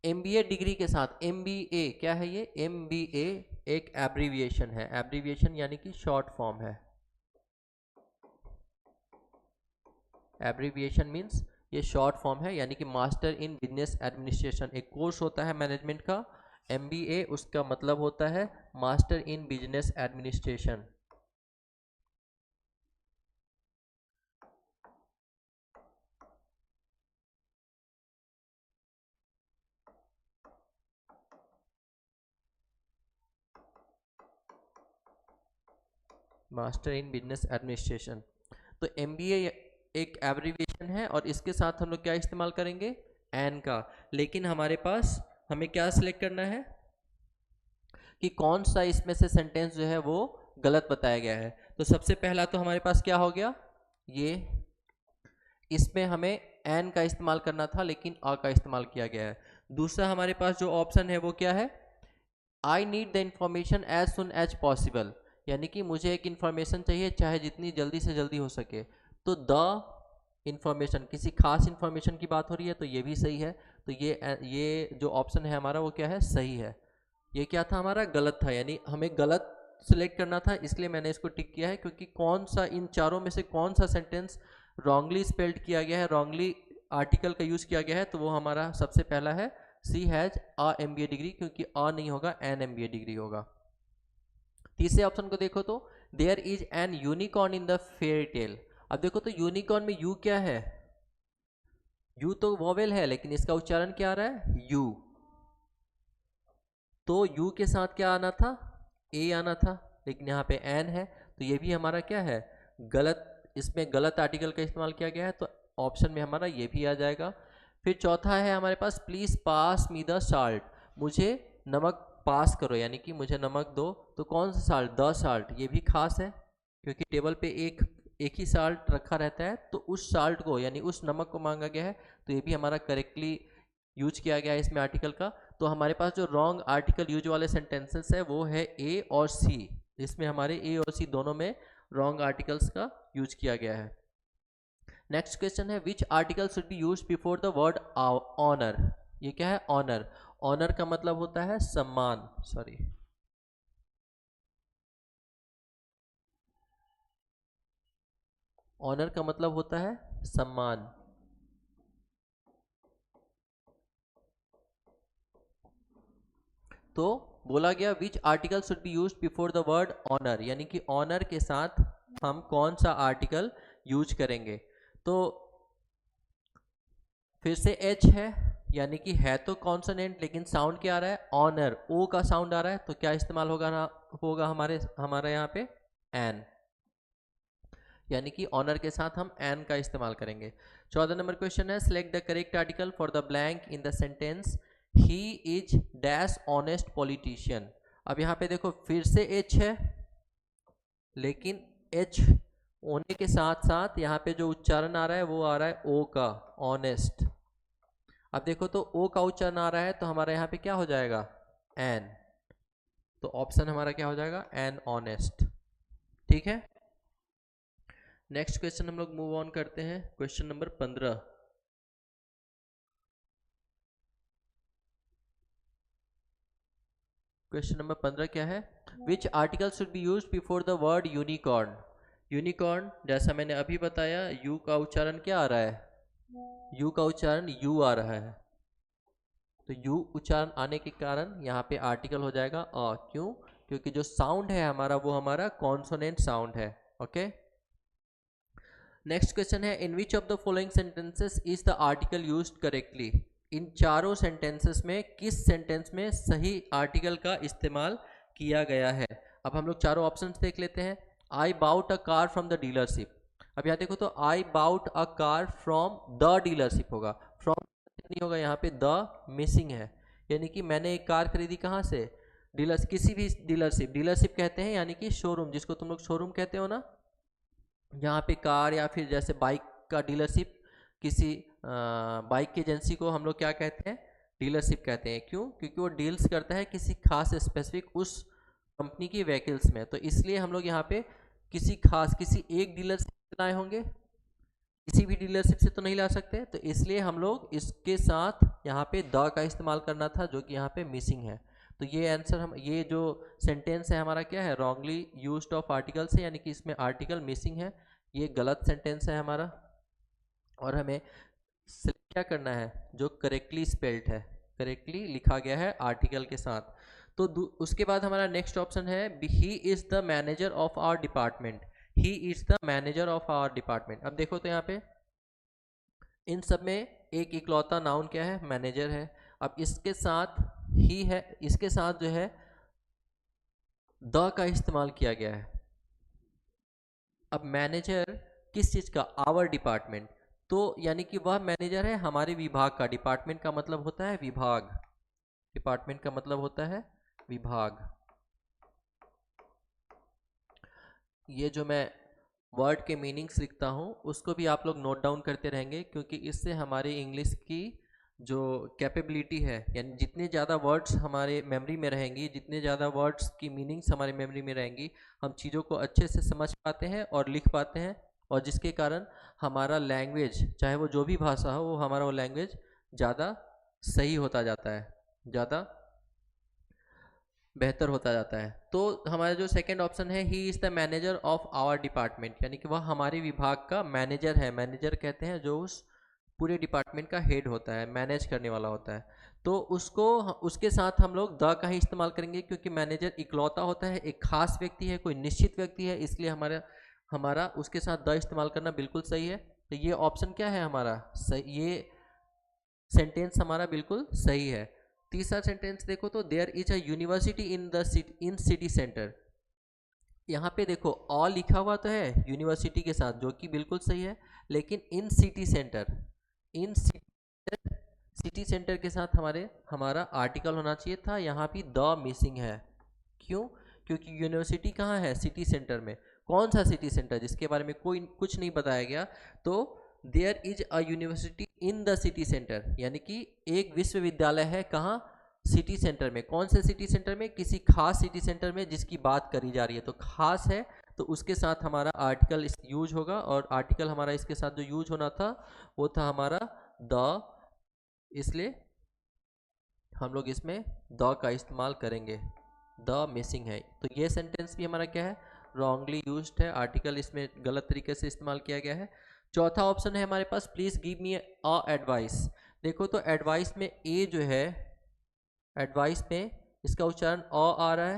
MBA डिग्री के साथ MBA क्या है? ये MBA एक एब्रीविएशन है, एब्रीविएशन यानी कि शॉर्ट फॉर्म है। एब्रीविएशन मीन्स ये शॉर्ट फॉर्म है, यानी कि मास्टर इन बिजनेस एडमिनिस्ट्रेशन एक कोर्स होता है मैनेजमेंट का। MBA उसका मतलब होता है master in business administration. Master in business administration. तो MBA एक एब्रीविएशन है, और इसके साथ हम लोग क्या इस्तेमाल करेंगे? एन का। लेकिन हमारे पास हमें क्या सिलेक्ट करना है कि कौन सा इसमें से सेंटेंस जो है वो गलत बताया गया है। तो सबसे पहला तो हमारे पास क्या हो गया, ये इसमें हमें एन का इस्तेमाल करना था, लेकिन अ का इस्तेमाल किया गया है। दूसरा हमारे पास जो ऑप्शन है वो क्या है? I need the information as soon as possible, यानी कि मुझे एक इंफॉर्मेशन चाहिए चाहे जितनी जल्दी से जल्दी हो सके। तो द इंफॉर्मेशन किसी खास इंफॉर्मेशन की बात हो रही है, तो ये भी सही है। तो ये जो ऑप्शन है हमारा वो क्या है? सही है। ये क्या था हमारा? गलत था, यानी हमें गलत सिलेक्ट करना था, इसलिए मैंने इसको टिक किया है, क्योंकि कौन सा इन चारों में से कौन सा सेंटेंस रॉन्गली स्पेल्ड किया गया है, रॉन्गली आर्टिकल का यूज किया गया है, तो वो हमारा सबसे पहला है सी हैज अ MBA डिग्री, क्योंकि अ नहीं होगा, एन MBA डिग्री होगा। तीसरे ऑप्शन को देखो तो, there is an unicorn in the fair tale. अब देखो तो यूनिकॉर्न में यू क्या है? यू तो वॉवेल है, लेकिन इसका उच्चारण क्या आ रहा है? यू। तो यू के साथ क्या आना था? ए आना था, लेकिन यहाँ पे एन है, तो ये भी हमारा क्या है? गलत, इसमें गलत आर्टिकल का इस्तेमाल किया गया है, तो ऑप्शन में हमारा ये भी आ जाएगा। फिर चौथा है हमारे पास, please pass me the salt, मुझे नमक पास करो, यानी कि मुझे नमक दो। तो कौन सा साल्ट? The salt. ये भी खास है, क्योंकि टेबल पे एक ही साल्ट रखा रहता है, तो उस साल्ट को यानी उस नमक को मांगा गया है, तो ये भी हमारा करेक्टली यूज किया गया है इसमें आर्टिकल का। तो हमारे पास जो रॉन्ग आर्टिकल यूज वाले सेंटेंसेस है वो है ए और सी। इसमें हमारे ए और सी दोनों में रॉन्ग आर्टिकल्स का यूज किया गया है। नेक्स्ट क्वेश्चन है, which article should be use before the word honour. ये क्या है? ऑनर। ऑनर का मतलब होता है सम्मान, सॉरी, ऑनर का मतलब होता है सम्मान। तो बोला गया which article should be use before the word honour, यानी कि ऑनर के साथ हम कौन सा आर्टिकल यूज करेंगे। तो फिर से एच है, यानी कि है तो कॉन्सोनेंट, लेकिन साउंड क्या आ रहा है? ऑनर, ओ का साउंड आ रहा है, तो क्या इस्तेमाल होगा ना, होगा हमारे यहाँ पे एन, यानी कि ऑनर के साथ हम एन का इस्तेमाल करेंगे। 14 नंबर क्वेश्चन है, select the correct article for the blank in the sentence he is dash honest politician. अब यहाँ पे देखो फिर से एच है, लेकिन एच होने के साथ साथ यहाँ पे जो उच्चारण आ रहा है वो आ रहा है ओ का, ऑनेस्ट। अब देखो तो ओ का उच्चारण आ रहा है तो हमारा यहाँ पे क्या हो जाएगा, एन। तो ऑप्शन हमारा क्या हो जाएगा, एन ऑनेस्ट। ठीक है, नेक्स्ट क्वेश्चन हम लोग मूव ऑन करते हैं, क्वेश्चन नंबर 15। क्वेश्चन नंबर 15 क्या है, which article should B used before the word unicorn. Unicorn जैसा मैंने अभी बताया, यू का उच्चारण क्या आ रहा है, यू का उच्चारण यू आ रहा है, तो यू उच्चारण आने के कारण यहाँ पे आर्टिकल हो जाएगा अ। क्यों, क्योंकि जो साउंड है हमारा वो हमारा कॉन्सोनेंट साउंड है। ओके, नेक्स्ट क्वेश्चन है, in which of the following sentences is the article used correctly. इन चारों सेंटेंसेस में किस सेंटेंस में सही आर्टिकल का इस्तेमाल किया गया है। अब हम लोग चारों ऑप्शंस देख लेते हैं। I bought a car from the dealership. अब यहाँ देखो तो I bought a car from the dealership होगा, फ्रॉम नहीं होगा, यहाँ पे द मिसिंग है, यानी कि मैंने एक कार खरीदी कहाँ से, डीलर, किसी भी डीलरशिप, डीलरशिप कहते हैं यानी कि शोरूम, जिसको तुम लोग शोरूम कहते हो ना, यहाँ पे कार या फिर जैसे बाइक का डीलरशिप, किसी बाइक की एजेंसी को हम लोग क्या कहते हैं, डीलरशिप कहते हैं। क्यों, क्योंकि वो डील्स करता है किसी खास स्पेसिफिक उस कंपनी की व्हीकल्स में, तो इसलिए हम लोग यहाँ पे किसी खास, किसी एक डीलर से लाए होंगे, किसी भी डीलरशिप से तो नहीं ला सकते, तो इसलिए हम लोग इसके साथ यहाँ पे द का इस्तेमाल करना था, जो कि यहाँ पे मिसिंग है। तो ये आंसर हम, ये जो सेंटेंस है हमारा क्या है, रॉन्गली यूज्ड ऑफ आर्टिकल से, यानी कि इसमें आर्टिकल मिसिंग है, ये गलत सेंटेंस है हमारा। और हमें क्या करना है, जो करेक्टली स्पेल्ड है, करेक्टली लिखा गया है आर्टिकल के साथ। तो उसके बाद हमारा नेक्स्ट ऑप्शन है, he is the manager of our department. He is the manager of our department. अब देखो तो यहाँ पे इन सब में एक इकलौता नाउन क्या है, मैनेजर है। अब इसके साथ ही है, इसके साथ जो है द का इस्तेमाल किया गया है। अब मैनेजर किस चीज का, आवर डिपार्टमेंट, तो यानी कि वह मैनेजर है हमारे विभाग का। डिपार्टमेंट का मतलब होता है विभाग, डिपार्टमेंट का मतलब होता है विभाग। ये जो मैं वर्ड के मीनिंग्स लिखता हूँ उसको भी आप लोग नोट डाउन करते रहेंगे, क्योंकि इससे हमारी इंग्लिश की जो कैपेबिलिटी है, यानी जितने ज़्यादा वर्ड्स हमारे मेमोरी में रहेंगी, जितने ज़्यादा वर्ड्स की मीनिंग्स हमारे मेमोरी में रहेंगी, हम चीज़ों को अच्छे से समझ पाते हैं और लिख पाते हैं, और जिसके कारण हमारा लैंग्वेज, चाहे वो जो भी भाषा हो, वो हमारा वो लैंग्वेज ज़्यादा सही होता जाता है, ज़्यादा बेहतर होता जाता है। तो हमारा जो सेकंड ऑप्शन है, he is the manager of our department, यानी कि वह हमारे विभाग का मैनेजर है। मैनेजर कहते हैं जो उस पूरे डिपार्टमेंट का हेड होता है, मैनेज करने वाला होता है। तो उसको, उसके साथ हम लोग द का ही इस्तेमाल करेंगे, क्योंकि मैनेजर इकलौता होता है, एक खास व्यक्ति है, कोई निश्चित व्यक्ति है, इसलिए हमारा उसके साथ द इस्तेमाल करना बिल्कुल सही है। तो ये ऑप्शन क्या है हमारा सही, ये सेंटेंस हमारा बिल्कुल सही है। तीसरा सेंटेंस देखो तो, there is a university in city centre. यहाँ पे देखो ऑल लिखा हुआ तो है यूनिवर्सिटी के साथ, जो कि बिल्कुल सही है, लेकिन इन सिटी सेंटर, इन सिटी सेंटर के साथ हमारा आर्टिकल होना चाहिए था, यहाँ भी द मिसिंग है। क्यों, क्योंकि यूनिवर्सिटी कहाँ है, सिटी सेंटर में। कौन सा सिटी सेंटर, जिसके बारे में कोई कुछ नहीं बताया गया। तो there is a university in the city centre, यानी कि एक विश्वविद्यालय है कहाँ, सिटी सेंटर में। कौन से सिटी सेंटर में, किसी खास सिटी सेंटर में जिसकी बात करी जा रही है, तो खास है, तो उसके साथ हमारा आर्टिकल यूज होगा, और आर्टिकल हमारा इसके साथ जो यूज होना था वो था हमारा द, इसलिए हम लोग इसमें द का इस्तेमाल करेंगे, द मिसिंग है। तो ये सेंटेंस भी हमारा क्या है, रॉन्गली यूज्ड है, आर्टिकल इसमें गलत तरीके से इस्तेमाल किया गया है। चौथा ऑप्शन है हमारे पास, please give me a advice. देखो तो एडवाइस में ए जो है, एडवाइस में इसका उच्चारण अ आ रहा है,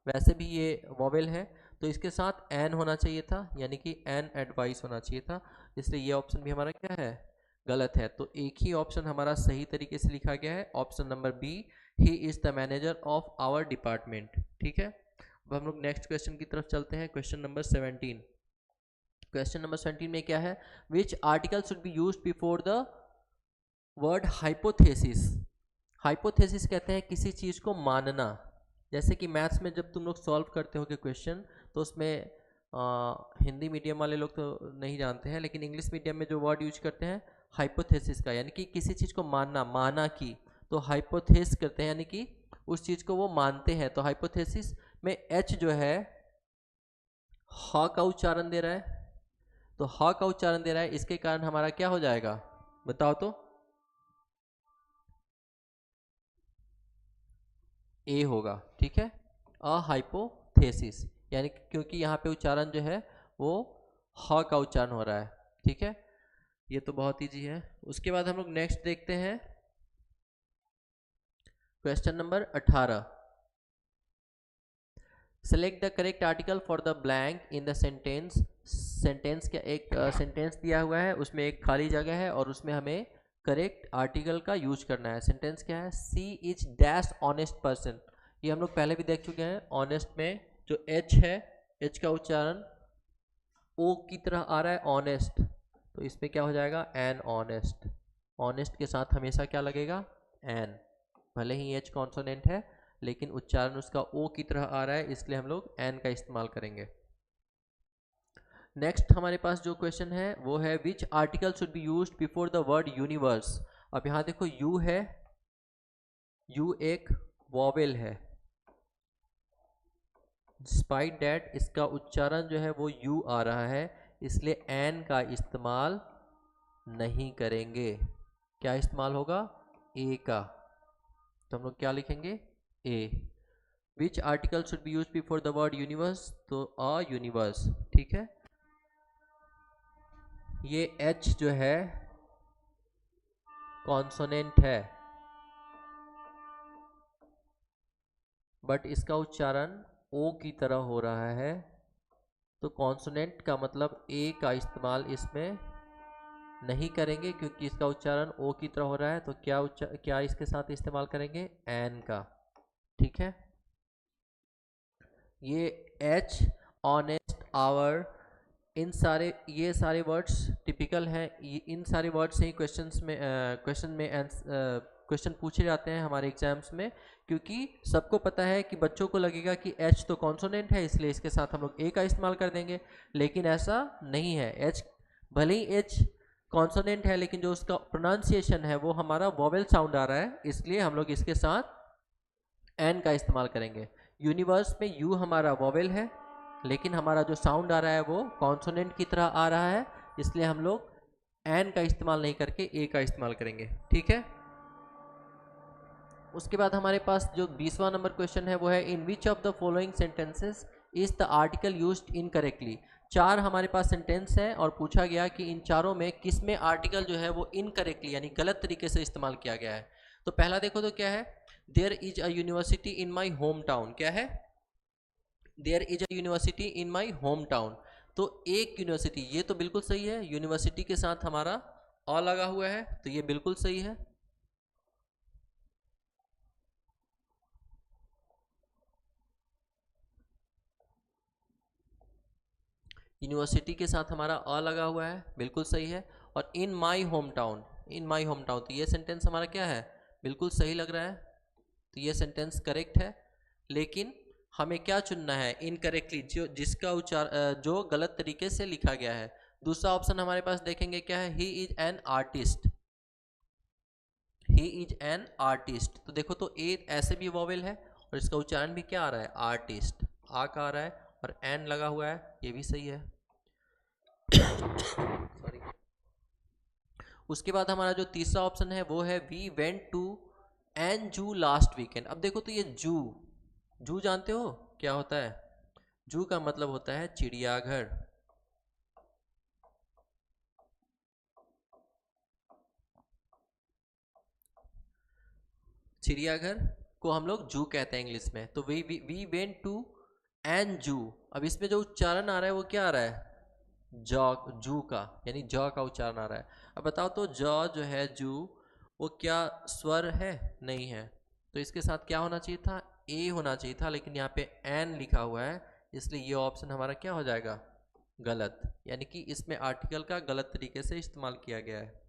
वैसे भी ये वॉवेल है, तो इसके साथ एन होना चाहिए था, यानी कि एन एडवाइस होना चाहिए था, इसलिए ये ऑप्शन भी हमारा क्या है, गलत है। तो एक ही ऑप्शन हमारा सही तरीके से लिखा गया है, option number B, he is the manager of our department. ठीक है, अब हम लोग नेक्स्ट क्वेश्चन की तरफ चलते हैं, क्वेश्चन नंबर 17। क्वेश्चन नंबर 17 में क्या है, which article should B used before the word hypothesis. Hypothesis कहते हैं किसी चीज़ को मानना। जैसे कि मैथ्स में जब तुम लोग सॉल्व करते हो क्वेश्चन, तो उसमें हिंदी मीडियम वाले लोग तो नहीं जानते हैं, लेकिन इंग्लिश मीडियम में जो वर्ड यूज करते हैं हाइपोथेसिस का, यानी कि किसी चीज़ को मानना, माना कि, तो हाइपोथेस करते हैं, यानी कि उस चीज़ को वो मानते हैं। तो हाइपोथेसिस में एच जो है हा का उच्चारण दे रहा है, तो हा का उच्चारण दे रहा है, इसके कारण हमारा क्या हो जाएगा बताओ तो, ए होगा। ठीक है, अ हाइपोथेसिस, यानी क्योंकि यहाँ पे उच्चारण जो है वो ह का उच्चारण हो रहा है। ठीक है, ये तो बहुत ईजी है। उसके बाद हम लोग नेक्स्ट देखते हैं question number 18। Select the correct article for the blank in the sentence. Sentence का एक सेंटेंस दिया हुआ है, उसमें एक खाली जगह है और उसमें हमें करेक्ट आर्टिकल का यूज करना है। सेंटेंस क्या है, she is dash honest person. ये हम लोग पहले भी देख चुके हैं। ऑनेस्ट में जो एच है, एच का उच्चारण ओ की तरह आ रहा है, ऑनेस्ट, तो इसमें क्या हो जाएगा, एन ऑनेस्ट। ऑनेस्ट के साथ हमेशा क्या लगेगा, एन। भले ही एच कॉन्सोनेंट है लेकिन उच्चारण उसका ओ की तरह आ रहा है, इसलिए हम लोग एन का इस्तेमाल करेंगे। नेक्स्ट हमारे पास जो क्वेश्चन है वो है, which article should B used before the word universe. अब यहाँ देखो यू है, यू एक वॉवेल है, डिस्पाइट डैट इसका उच्चारण जो है वो यू आ रहा है, इसलिए एन का इस्तेमाल नहीं करेंगे। क्या इस्तेमाल होगा, ए का। तो हम लोग क्या लिखेंगे, a. Which article should be use before the word universe, तो अ यूनिवर्स। ठीक है, ये एच जो है कॉन्सोनेंट है, बट इसका उच्चारण ओ की तरह हो रहा है, तो कॉन्सोनेंट का मतलब ए का इस्तेमाल इसमें नहीं करेंगे, क्योंकि इसका उच्चारण ओ की तरह हो रहा है। तो क्या इसके साथ इस्तेमाल करेंगे, एन का। ठीक है, ये एच, ऑनेस्ट, आवर, ये सारे वर्ड्स टिपिकल हैं। इन सारे वर्ड्स से ही क्वेश्चन पूछे जाते हैं हमारे एग्जाम्स में, क्योंकि सबको पता है कि बच्चों को लगेगा कि एच तो कॉन्सोनेंट है, इसलिए इसके साथ हम लोग ए का इस्तेमाल कर देंगे, लेकिन ऐसा नहीं है। एच भले ही एच कॉन्सोनेंट है, लेकिन जो उसका प्रोनाउंसिएशन है वो हमारा वॉवेल साउंड आ रहा है, इसलिए हम लोग इसके साथ एन का इस्तेमाल करेंगे। यूनिवर्स में यू हमारा वॉवेल है, लेकिन हमारा जो साउंड आ रहा है वो कॉन्सोनेंट की तरह आ रहा है, इसलिए हम लोग एन का इस्तेमाल नहीं करके ए का इस्तेमाल करेंगे। ठीक है, उसके बाद हमारे पास जो 20वां नंबर क्वेश्चन है वो है, in which of the following sentences is the article used incorrectly. चार हमारे पास सेंटेंस है और पूछा गया कि इन चारों में किस में आर्टिकल जो है वो इनकरेक्टली यानी गलत तरीके से इस्तेमाल किया गया है। तो पहला देखो तो क्या है, there is a university in my home town. क्या है, there is a university in my home town. तो एक यूनिवर्सिटी, ये तो बिल्कुल सही है, यूनिवर्सिटी के साथ हमारा अ लगा हुआ है, तो ये बिल्कुल सही है। यूनिवर्सिटी के साथ हमारा अ लगा हुआ है, बिल्कुल सही है। और in my home town, in my home town, तो ये सेंटेंस हमारा क्या है, बिल्कुल सही लग रहा है, तो ये सेंटेंस करेक्ट है। लेकिन हमें क्या चुनना है, इनकरेक्टली, जो गलत तरीके से लिखा गया है। दूसरा ऑप्शन हमारे पास देखेंगे क्या है, he is an artist. He is an artist, तो देखो तो ए ऐसे भी वॉवेल है और इसका उच्चारण भी क्या आ रहा है, आर्टिस्ट, आ का आ रहा है, और एन लगा हुआ है, ये भी सही है। सॉरी। उसके बाद हमारा जो तीसरा ऑप्शन है वो है, वी वेंट टू एन जू लास्ट वीकेंड। अब देखो तो ये जू, जू जानते हो क्या होता है, जू का मतलब होता है चिड़ियाघर। चिड़ियाघर को हम लोग जू कहते हैं इंग्लिश में। तो वी वेंट टू एन जू। अब इसमें जो उच्चारण आ रहा है वो क्या आ रहा है, जॉ, जू का, यानी जॉ का उच्चारण आ रहा है। अब बताओ तो जॉ जो है जू, वो क्या स्वर है, नहीं है, तो इसके साथ क्या होना चाहिए था, ए होना चाहिए था, लेकिन यहाँ पे एन लिखा हुआ है, इसलिए ये ऑप्शन हमारा क्या हो जाएगा, गलत, यानी कि इसमें आर्टिकल का गलत तरीके से इस्तेमाल किया गया है।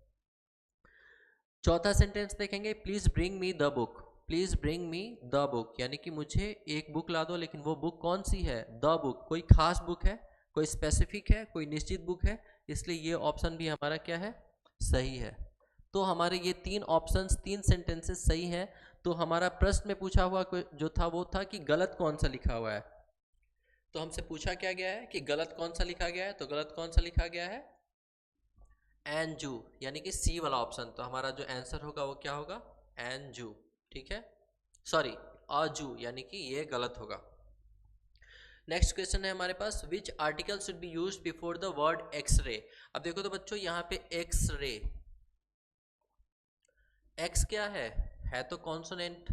चौथा सेंटेंस देखेंगे, please bring me the book. Please bring me the book, यानी कि मुझे एक बुक ला दो, लेकिन वो बुक कौन सी है? द बुक, कोई खास बुक है, कोई स्पेसिफिक है, कोई निश्चित बुक है, इसलिए ये ऑप्शन भी हमारा क्या है? सही है। तो हमारे ये तीन ऑप्शंस, तीन सेंटेंसेस सही हैं। तो हमारा प्रश्न में पूछा हुआ जो था वो था कि गलत कौन सा लिखा हुआ है। तो हमसे पूछा क्या गया है कि गलत कौन सा लिखा गया है, तो गलत कौन सा लिखा गया है? एनजू, यानी कि सी वाला ऑप्शन। तो हमारा जो आंसर होगा वो क्या होगा? एनजू। ठीक है, सॉरी अजू, यानी कि ये गलत होगा। नेक्स्ट क्वेश्चन है हमारे पास, which article should be use before the word x-ray. अब देखो तो बच्चों, यहाँ पे एक्सरे, एक्स क्या है तो कॉन्सोनेंट,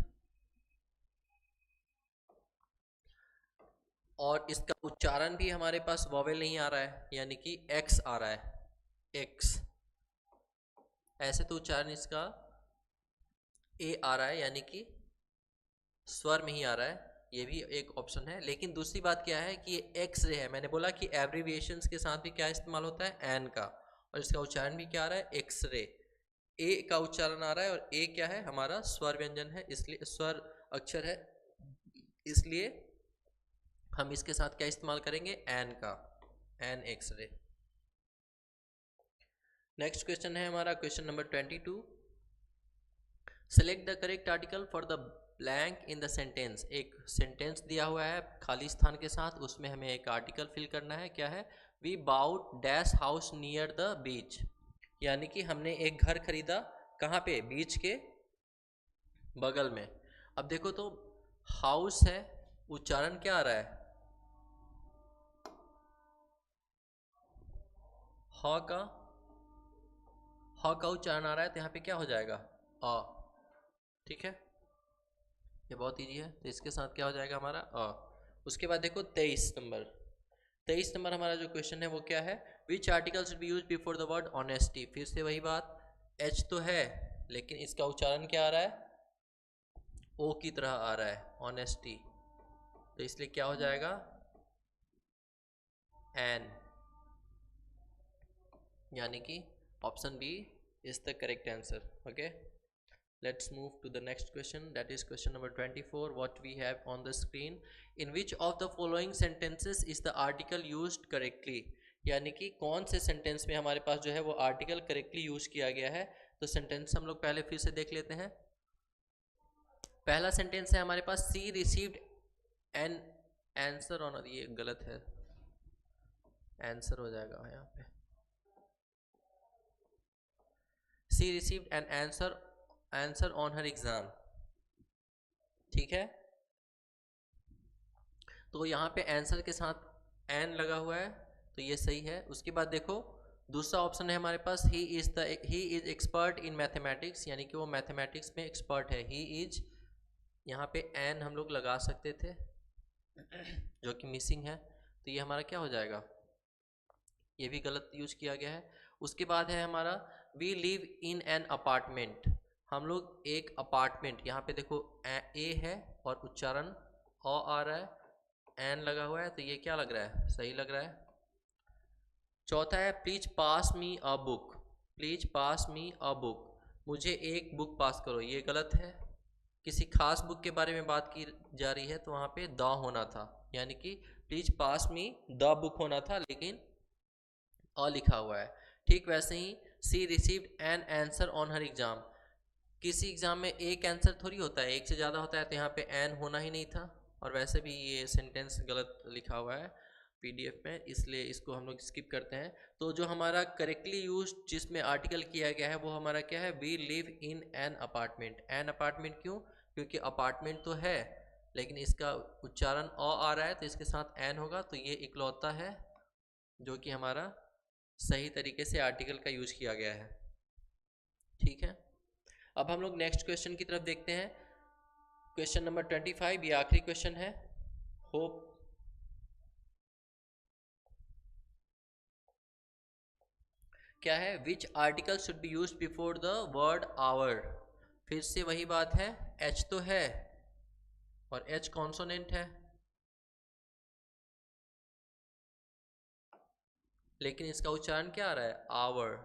और इसका उच्चारण भी हमारे पास वॉवेल नहीं आ रहा है, यानी कि एक्स आ रहा है, एक्स। ऐसे तो उच्चारण इसका ए आ रहा है, यानी कि स्वर में ही आ रहा है, ये भी एक ऑप्शन है। लेकिन दूसरी बात क्या है कि ये एक्स रे है। मैंने बोला कि एब्रीविएशंस के साथ भी क्या इस्तेमाल होता है? एन का, और इसका उच्चारण भी क्या आ रहा है? X ray. ए का उच्चारण आ रहा है, और ए क्या है? हमारा स्वर व्यंजन है, इसलिए स्वर अक्षर है, इसलिए हम इसके साथ क्या इस्तेमाल करेंगे? एन का, an X ray. Next question है हमारा question number 22। Select the correct article for the blank in the sentence. एक सेंटेंस दिया हुआ है खाली स्थान के साथ, उसमें हमें एक आर्टिकल फिल करना है। क्या है? We bought dash house near the beach, यानी कि हमने एक घर खरीदा कहाँ पे? बीच के बगल में। अब देखो तो हाउस है, उच्चारण क्या आ रहा है? ह का, ह का उच्चारण आ रहा है, तो यहाँ पे क्या हो जाएगा? अ। ठीक है, ये बहुत ईजी है, तो इसके साथ क्या हो जाएगा हमारा? उसके बाद देखो 23 नंबर। 23 नंबर हमारा जो क्वेश्चन है वो क्या है? Which article should be use before the word honesty. फिर से वही बात, एच तो है लेकिन इसका उच्चारण क्या आ रहा है? ओ की तरह आ रहा है, ऑनेस्टी। तो इसलिए क्या हो जाएगा? एन, यानी कि option B is the correct answer. Okay, let's move to the next question, that is question number 24. What we have on the screen, in which of the following sentences is the article used correctly, यानी कि कौन से sentence में हमारे पास जो है वो आर्टिकल करेक्टली यूज किया गया है। तो सेंटेंस हम लोग पहले फिर से देख लेते हैं। पहला सेंटेंस है हमारे पास, she received an answer on, ये गलत है, आंसर हो जाएगा यहाँ पे। She received an answer on her exam. ठीक है, तो यहाँ पे आंसर के साथ एन लगा हुआ है, तो ये सही है। उसके बाद देखो दूसरा ऑप्शन है हमारे पास, he is expert in mathematics, यानी कि वो मैथमेटिक्स में एक्सपर्ट है। ही इज, यहाँ पे एन हम लोग लगा सकते थे जो कि मिसिंग है, तो ये हमारा क्या हो जाएगा? ये भी गलत यूज किया गया है। उसके बाद है हमारा, we live in an apartment. हम लोग एक अपार्टमेंट, यहाँ पे देखो ए है और उच्चारण अ आ रहा है, एन लगा हुआ है, तो ये क्या लग रहा है? सही लग रहा है। चौथा है, please pass me a book. Please pass me a book, मुझे एक बुक पास करो, ये गलत है। किसी खास बुक के बारे में बात की जा रही है, तो वहाँ पे द होना था, यानी कि please pass me the book होना था, लेकिन अ लिखा हुआ है। ठीक वैसे ही, she received an answer on her exam. किसी एग्जाम में एक आंसर थोड़ी होता है, एक से ज़्यादा होता है, तो यहाँ पे एन होना ही नहीं था। और वैसे भी ये सेंटेंस गलत लिखा हुआ है पीडीएफ में, इसलिए इसको हम लोग स्किप करते हैं। तो जो हमारा करेक्टली यूज जिसमें आर्टिकल किया गया है वो हमारा क्या है? We live in an apartment. An apartment क्यों? क्योंकि अपार्टमेंट तो है लेकिन इसका उच्चारण अ आ रहा है, तो इसके साथ एन होगा, तो ये इकलौता है जो कि हमारा सही तरीके से आर्टिकल का यूज किया गया है। ठीक है, अब हम लोग नेक्स्ट क्वेश्चन की तरफ देखते हैं। क्वेश्चन नंबर 25, ये आखिरी क्वेश्चन है। होप क्या है? Which article should be use before the word hour. फिर से वही बात है, एच तो है और एच कॉन्सोनेंट है, लेकिन इसका उच्चारण क्या आ रहा है? आवर।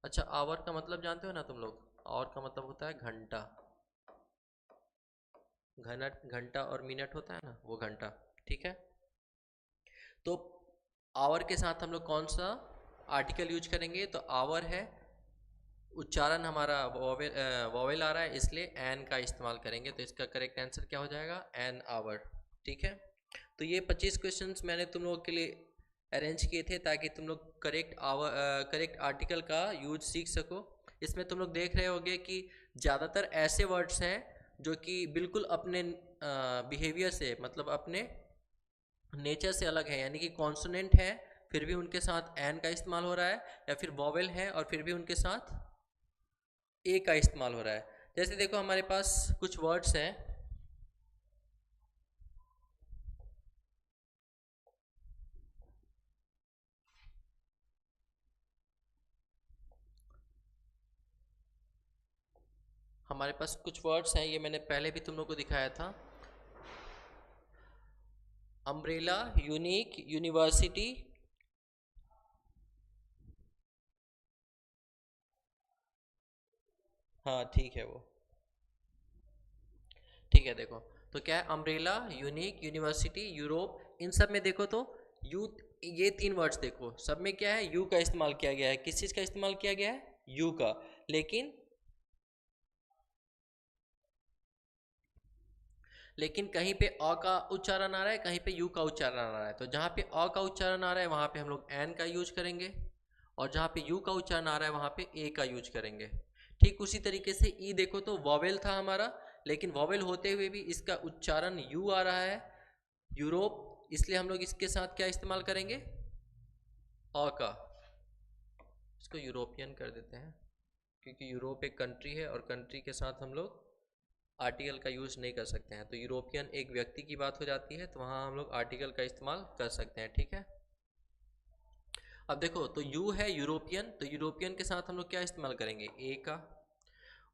अच्छा, आवर का मतलब जानते हो ना तुम लोग? आवर का मतलब होता है घंटा। घंटा और मिनट होता है ना, वो घंटा। ठीक है, तो आवर के साथ हम लोग कौन सा आर्टिकल यूज करेंगे? तो आवर है, उच्चारण हमारा वॉवेल आ रहा है, इसलिए एन का इस्तेमाल करेंगे। तो इसका करेक्ट आंसर क्या हो जाएगा? An hour. ठीक है, तो ये 25 क्वेश्चंस मैंने तुम लोगों के लिए अरेंज किए थे ताकि तुम लोग करेक्ट आर्टिकल का यूज सीख सको। इसमें तुम लोग देख रहे होगे कि ज़्यादातर ऐसे वर्ड्स हैं जो कि बिल्कुल अपने बिहेवियर से, मतलब अपने नेचर से अलग है, यानी कि कॉन्सोनेंट है फिर भी उनके साथ एन का इस्तेमाल हो रहा है, या फिर वॉवेल है और फिर भी उनके साथ ए का इस्तेमाल हो रहा है। जैसे देखो हमारे पास कुछ वर्ड्स हैं, हमारे पास कुछ वर्ड्स हैं, ये मैंने पहले भी तुम लोग को दिखाया था। अम्ब्रेला, यूनिक, यूनिवर्सिटी, हाँ ठीक है वो, ठीक है। देखो तो क्या है, अम्ब्रेला, यूनिक, यूनिवर्सिटी, यूरोप, इन सब में देखो तो यू, ये तीन वर्ड्स देखो, सब में क्या है? यू का इस्तेमाल किया गया है। किस चीज़ का इस्तेमाल किया गया है? यू का। लेकिन लेकिन कहीं पे अ का उच्चारण आ रहा है, कहीं पे यू का उच्चारण आ रहा है। तो जहाँ पे अ का उच्चारण आ रहा है वहाँ पे हम लोग एन का यूज करेंगे, और जहाँ पे यू का उच्चारण आ रहा है वहाँ पे ए का यूज करेंगे। ठीक उसी तरीके से ई देखो तो वॉवेल था हमारा, लेकिन वॉवेल होते हुए भी इसका उच्चारण यू आ रहा है, यूरोप, इसलिए हम लोग इसके साथ क्या इस्तेमाल करेंगे? अ का। इसको यूरोपियन कर देते हैं, क्योंकि यूरोप एक कंट्री है और कंट्री के साथ हम लोग आर्टिकल का यूज़ नहीं कर सकते हैं। तो यूरोपियन एक व्यक्ति की बात हो जाती है, तो वहाँ हम लोग आर्टिकल का इस्तेमाल कर सकते हैं। ठीक है, अब देखो तो यू है यूरोपियन, तो यूरोपियन के साथ हम लोग क्या इस्तेमाल करेंगे? ए का।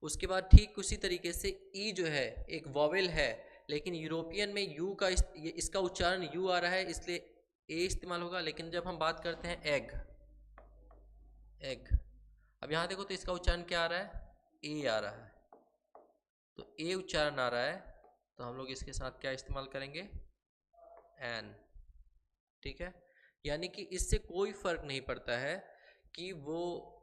उसके बाद ठीक उसी तरीके से ई जो है एक वॉवेल है, लेकिन यूरोपियन में यू का इसका उच्चारण यू आ रहा है, इसलिए ए इस्तेमाल होगा। लेकिन जब हम बात करते हैं एग, एग, अब यहाँ देखो तो इसका उच्चारण क्या आ रहा है? ए आ रहा है। तो ए उच्चारण आ रहा है, तो हम लोग इसके साथ क्या इस्तेमाल करेंगे? एन। ठीक है, यानी कि इससे कोई फर्क नहीं पड़ता है कि वो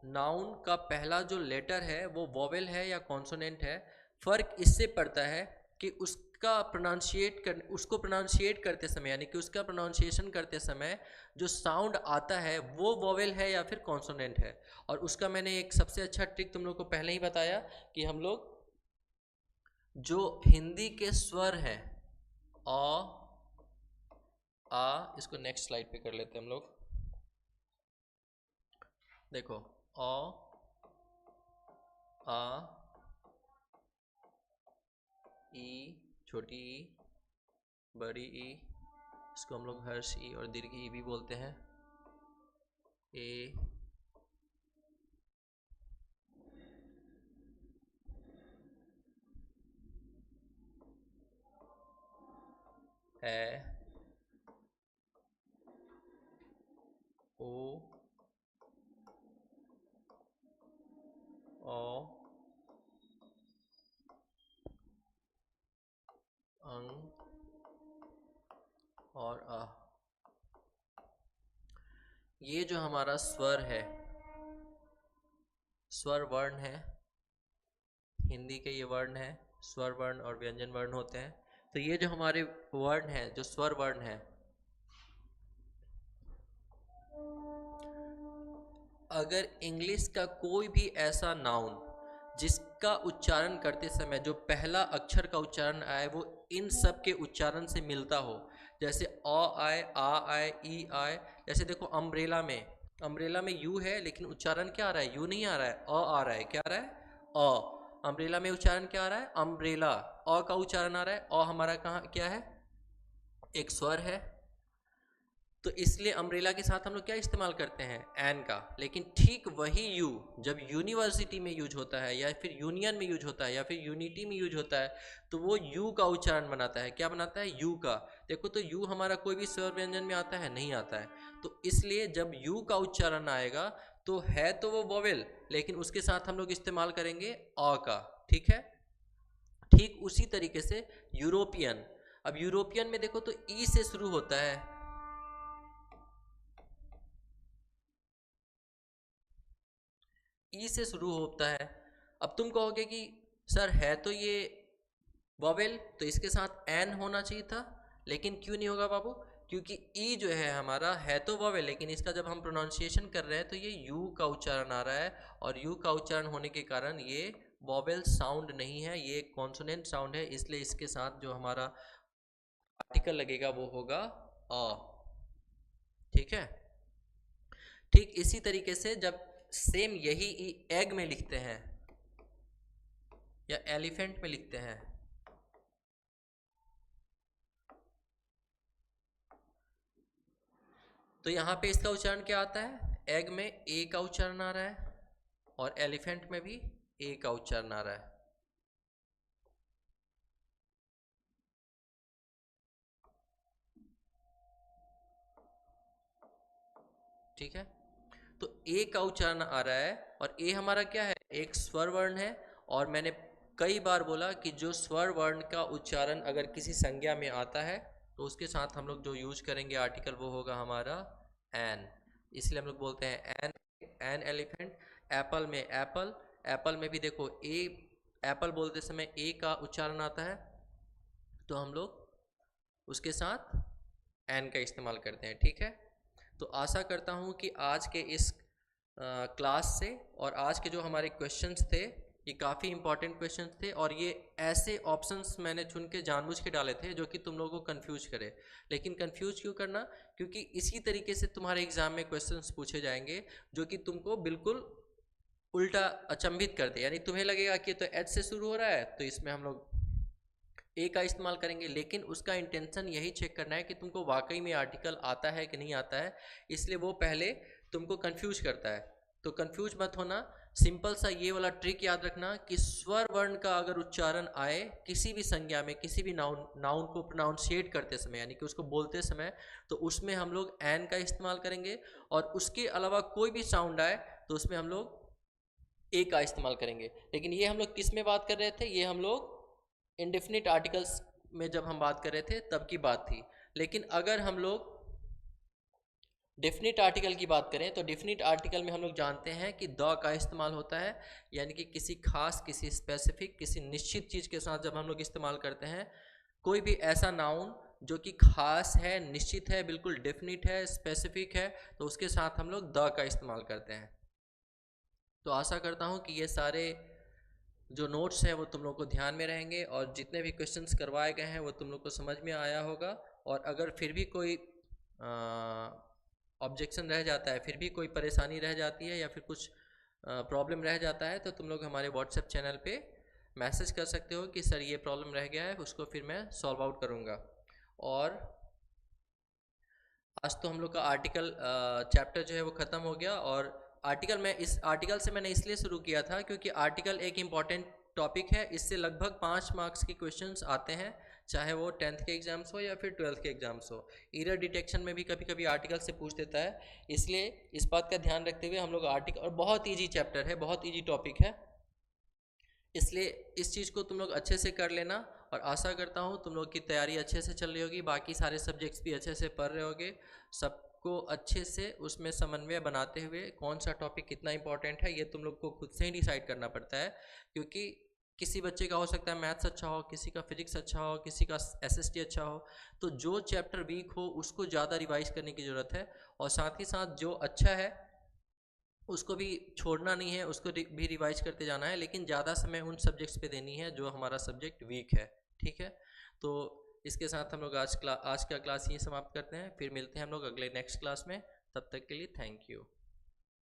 नाउन का पहला जो लेटर है वो वॉवेल है या कॉन्सोनेंट है। फर्क इससे पड़ता है कि उसको प्रोनाउंशिएट करते समय, यानी कि उसका प्रोनाउंसिएशन करते समय जो साउंड आता है वो वॉवेल है या फिर कॉन्सोनेंट है। और उसका मैंने एक सबसे अच्छा ट्रिक तुम लोग को पहले ही बताया कि हम लोग जो हिंदी के स्वर हैं, अ, आ, इसको नेक्स्ट स्लाइड पे कर लेते हैं हम लोग। देखो, अ, आ, ई, छोटी ई, बड़ी ई, इसको हम लोग हर्ष ई और दीर्घ ई भी बोलते हैं। ए, ए, ओ, औ, अंग और आ। ये जो हमारा स्वर है, स्वर वर्ण है, हिंदी के ये वर्ण है, स्वर वर्ण और व्यंजन वर्ण होते हैं। तो ये जो हमारे वर्ण हैं, जो स्वर वर्ण है, अगर इंग्लिश का कोई भी ऐसा नाउन जिसका उच्चारण करते समय जो पहला अक्षर का उच्चारण आए वो इन सब के उच्चारण से मिलता हो, जैसे अ आए, आ आए, ई आए। जैसे देखो अम्ब्रेला में, अम्ब्रेला में यू है लेकिन उच्चारण क्या आ रहा है? यू नहीं आ रहा है, अ आ रहा है। क्या आ रहा है? अ। अम्ब्रेला में उच्चारण क्या आ रहा है? अम्ब्रेला। अ का उच्चारण आ रहा है। अ हमारा कहाँ क्या है? एक स्वर है। तो इसलिए अम्ब्रेला के साथ हम लोग क्या इस्तेमाल करते हैं, एन का। लेकिन ठीक वही यू जब यूनिवर्सिटी में यूज होता है या फिर यूनियन में यूज होता है या फिर यूनिटी में यूज होता है तो वो यू का उच्चारण बनाता है। क्या बनाता है, यू का। देखो तो यू हमारा कोई भी स्वर व्यंजन में आता है, नहीं आता है। तो इसलिए जब यू का उच्चारण आएगा तो है तो वो वोवेल, लेकिन उसके साथ हम लोग इस्तेमाल करेंगे अ का। ठीक है। ठीक उसी तरीके से यूरोपियन, अब यूरोपियन में देखो तो ई से शुरू होता है, ई से शुरू होता है। अब तुम कहोगे कि सर है तो ये वॉवेल, तो इसके साथ एन होना चाहिए था, लेकिन क्यों नहीं होगा बाबू, क्योंकि ई जो है हमारा है तो वॉवेल, लेकिन इसका जब हम प्रोनाउंसिएशन कर रहे हैं तो ये यू का उच्चारण आ रहा है, और यू का उच्चारण होने के कारण ये वॉवेल साउंड नहीं है, ये कॉन्सोनेंट साउंड है। इसलिए इसके साथ जो हमारा आर्टिकल लगेगा वो होगा अ। ठीक है। ठीक इसी तरीके से जब सेम यही एग में लिखते हैं या एलिफेंट में लिखते हैं, तो यहां पे इसका उच्चारण क्या आता है, एग में ए का उच्चारण आ रहा है और एलिफेंट में भी ए का उच्चारण आ रहा है। ठीक है। तो ए का उच्चारण आ रहा है, और ए हमारा क्या है, एक स्वर वर्ण है। और मैंने कई बार बोला कि जो स्वर वर्ण का उच्चारण अगर किसी संज्ञा में आता है तो उसके साथ हम लोग जो यूज करेंगे आर्टिकल वो होगा हमारा एन। इसलिए हम लोग बोलते हैं एन, एन एलिफेंट। एप्पल में एप्पल, एप्पल में भी देखो ए, एप्पल बोलते समय ए का उच्चारण आता है, तो हम लोग उसके साथ एन का इस्तेमाल करते हैं। ठीक है। तो आशा करता हूँ कि आज के इस क्लास से और आज के जो हमारे क्वेश्चंस थे ये काफ़ी इंपॉर्टेंट क्वेश्चंस थे, और ये ऐसे ऑप्शंस मैंने चुन के जानबूझ के डाले थे जो कि तुम लोगों को कंफ्यूज करे। लेकिन कंफ्यूज क्यों करना, क्योंकि इसी तरीके से तुम्हारे एग्जाम में क्वेश्चंस पूछे जाएंगे जो कि तुमको बिल्कुल उल्टा अचंभित कर दे। यानी तुम्हें लगेगा कि तो एच से शुरू हो रहा है तो इसमें हम लोग ए का इस्तेमाल करेंगे, लेकिन उसका इंटेंशन यही चेक करना है कि तुमको वाकई में आर्टिकल आता है कि नहीं आता है। इसलिए वो पहले तुमको कंफ्यूज करता है। तो कंफ्यूज मत होना, सिंपल सा ये वाला ट्रिक याद रखना कि स्वर वर्ण का अगर उच्चारण आए किसी भी संज्ञा में, किसी भी नाउन, नाउन को प्रोनाउंसिएट करते समय यानी कि उसको बोलते समय, तो उसमें हम लोग एन का इस्तेमाल करेंगे। और उसके अलावा कोई भी साउंड आए तो उसमें हम लोग ए का इस्तेमाल करेंगे। लेकिन ये हम लोग किस में बात कर रहे थे, ये हम लोग इंडेफिनिट आर्टिकल्स में जब हम बात कर रहे थे तब की बात थी। लेकिन अगर हम लोग डेफिनिट आर्टिकल की बात करें तो डेफिनिट आर्टिकल में हम लोग जानते हैं कि द का इस्तेमाल होता है, यानी कि किसी खास, किसी स्पेसिफिक, किसी निश्चित चीज़ के साथ जब हम लोग इस्तेमाल करते हैं कोई भी ऐसा नाउन जो कि खास है, निश्चित है, बिल्कुल डेफिनिट है, स्पेसिफिक है, तो उसके साथ हम लोग द का इस्तेमाल करते हैं। तो आशा करता हूँ कि ये सारे जो नोट्स हैं वो तुम लोग को ध्यान में रहेंगे, और जितने भी क्वेश्चंस करवाए गए हैं वो तुम लोग को समझ में आया होगा। और अगर फिर भी कोई ऑब्जेक्शन रह जाता है, फिर भी कोई परेशानी रह जाती है या फिर कुछ प्रॉब्लम रह जाता है, तो तुम लोग हमारे व्हाट्सएप चैनल पे मैसेज कर सकते हो कि सर ये प्रॉब्लम रह गया है, उसको फिर मैं सॉल्व आउट करूँगा। और आज तो हम लोग का आर्टिकल चैप्टर जो है वो ख़त्म हो गया। और आर्टिकल में, इस आर्टिकल से मैंने इसलिए शुरू किया था क्योंकि आर्टिकल एक इम्पॉर्टेंट टॉपिक है। इससे लगभग 5 मार्क्स के क्वेश्चंस आते हैं, चाहे वो 10th के एग्जाम्स हो या फिर 12th के एग्जाम्स हो। एरर डिटेक्शन में भी कभी कभी आर्टिकल से पूछ देता है, इसलिए इस बात का ध्यान रखते हुए हम लोग आर्टिकल, और बहुत ईजी चैप्टर है, बहुत ईजी टॉपिक है, इसलिए इस चीज़ को तुम लोग अच्छे से कर लेना। और आशा करता हूँ तुम लोग की तैयारी अच्छे से चल रही होगी, बाकी सारे सब्जेक्ट्स भी अच्छे से पढ़ रहे होगे, सबको अच्छे से उसमें समन्वय बनाते हुए कौन सा टॉपिक कितना इंपॉर्टेंट है ये तुम लोग को खुद से ही डिसाइड करना पड़ता है। क्योंकि किसी बच्चे का हो सकता है मैथ्स अच्छा हो, किसी का फिजिक्स अच्छा हो, किसी का एसएसटी अच्छा हो, तो जो चैप्टर वीक हो उसको ज़्यादा रिवाइज करने की ज़रूरत है। और साथ ही साथ जो अच्छा है उसको भी छोड़ना नहीं है, उसको भी रिवाइज करते जाना है, लेकिन ज़्यादा समय उन सब्जेक्ट्स पे देनी है जो हमारा सब्जेक्ट वीक है। ठीक है। तो इसके साथ हम लोग आज का क्लास यहीं समाप्त करते हैं, फिर मिलते हैं हम लोग अगले नेक्स्ट क्लास में। तब तक के लिए थैंक यू।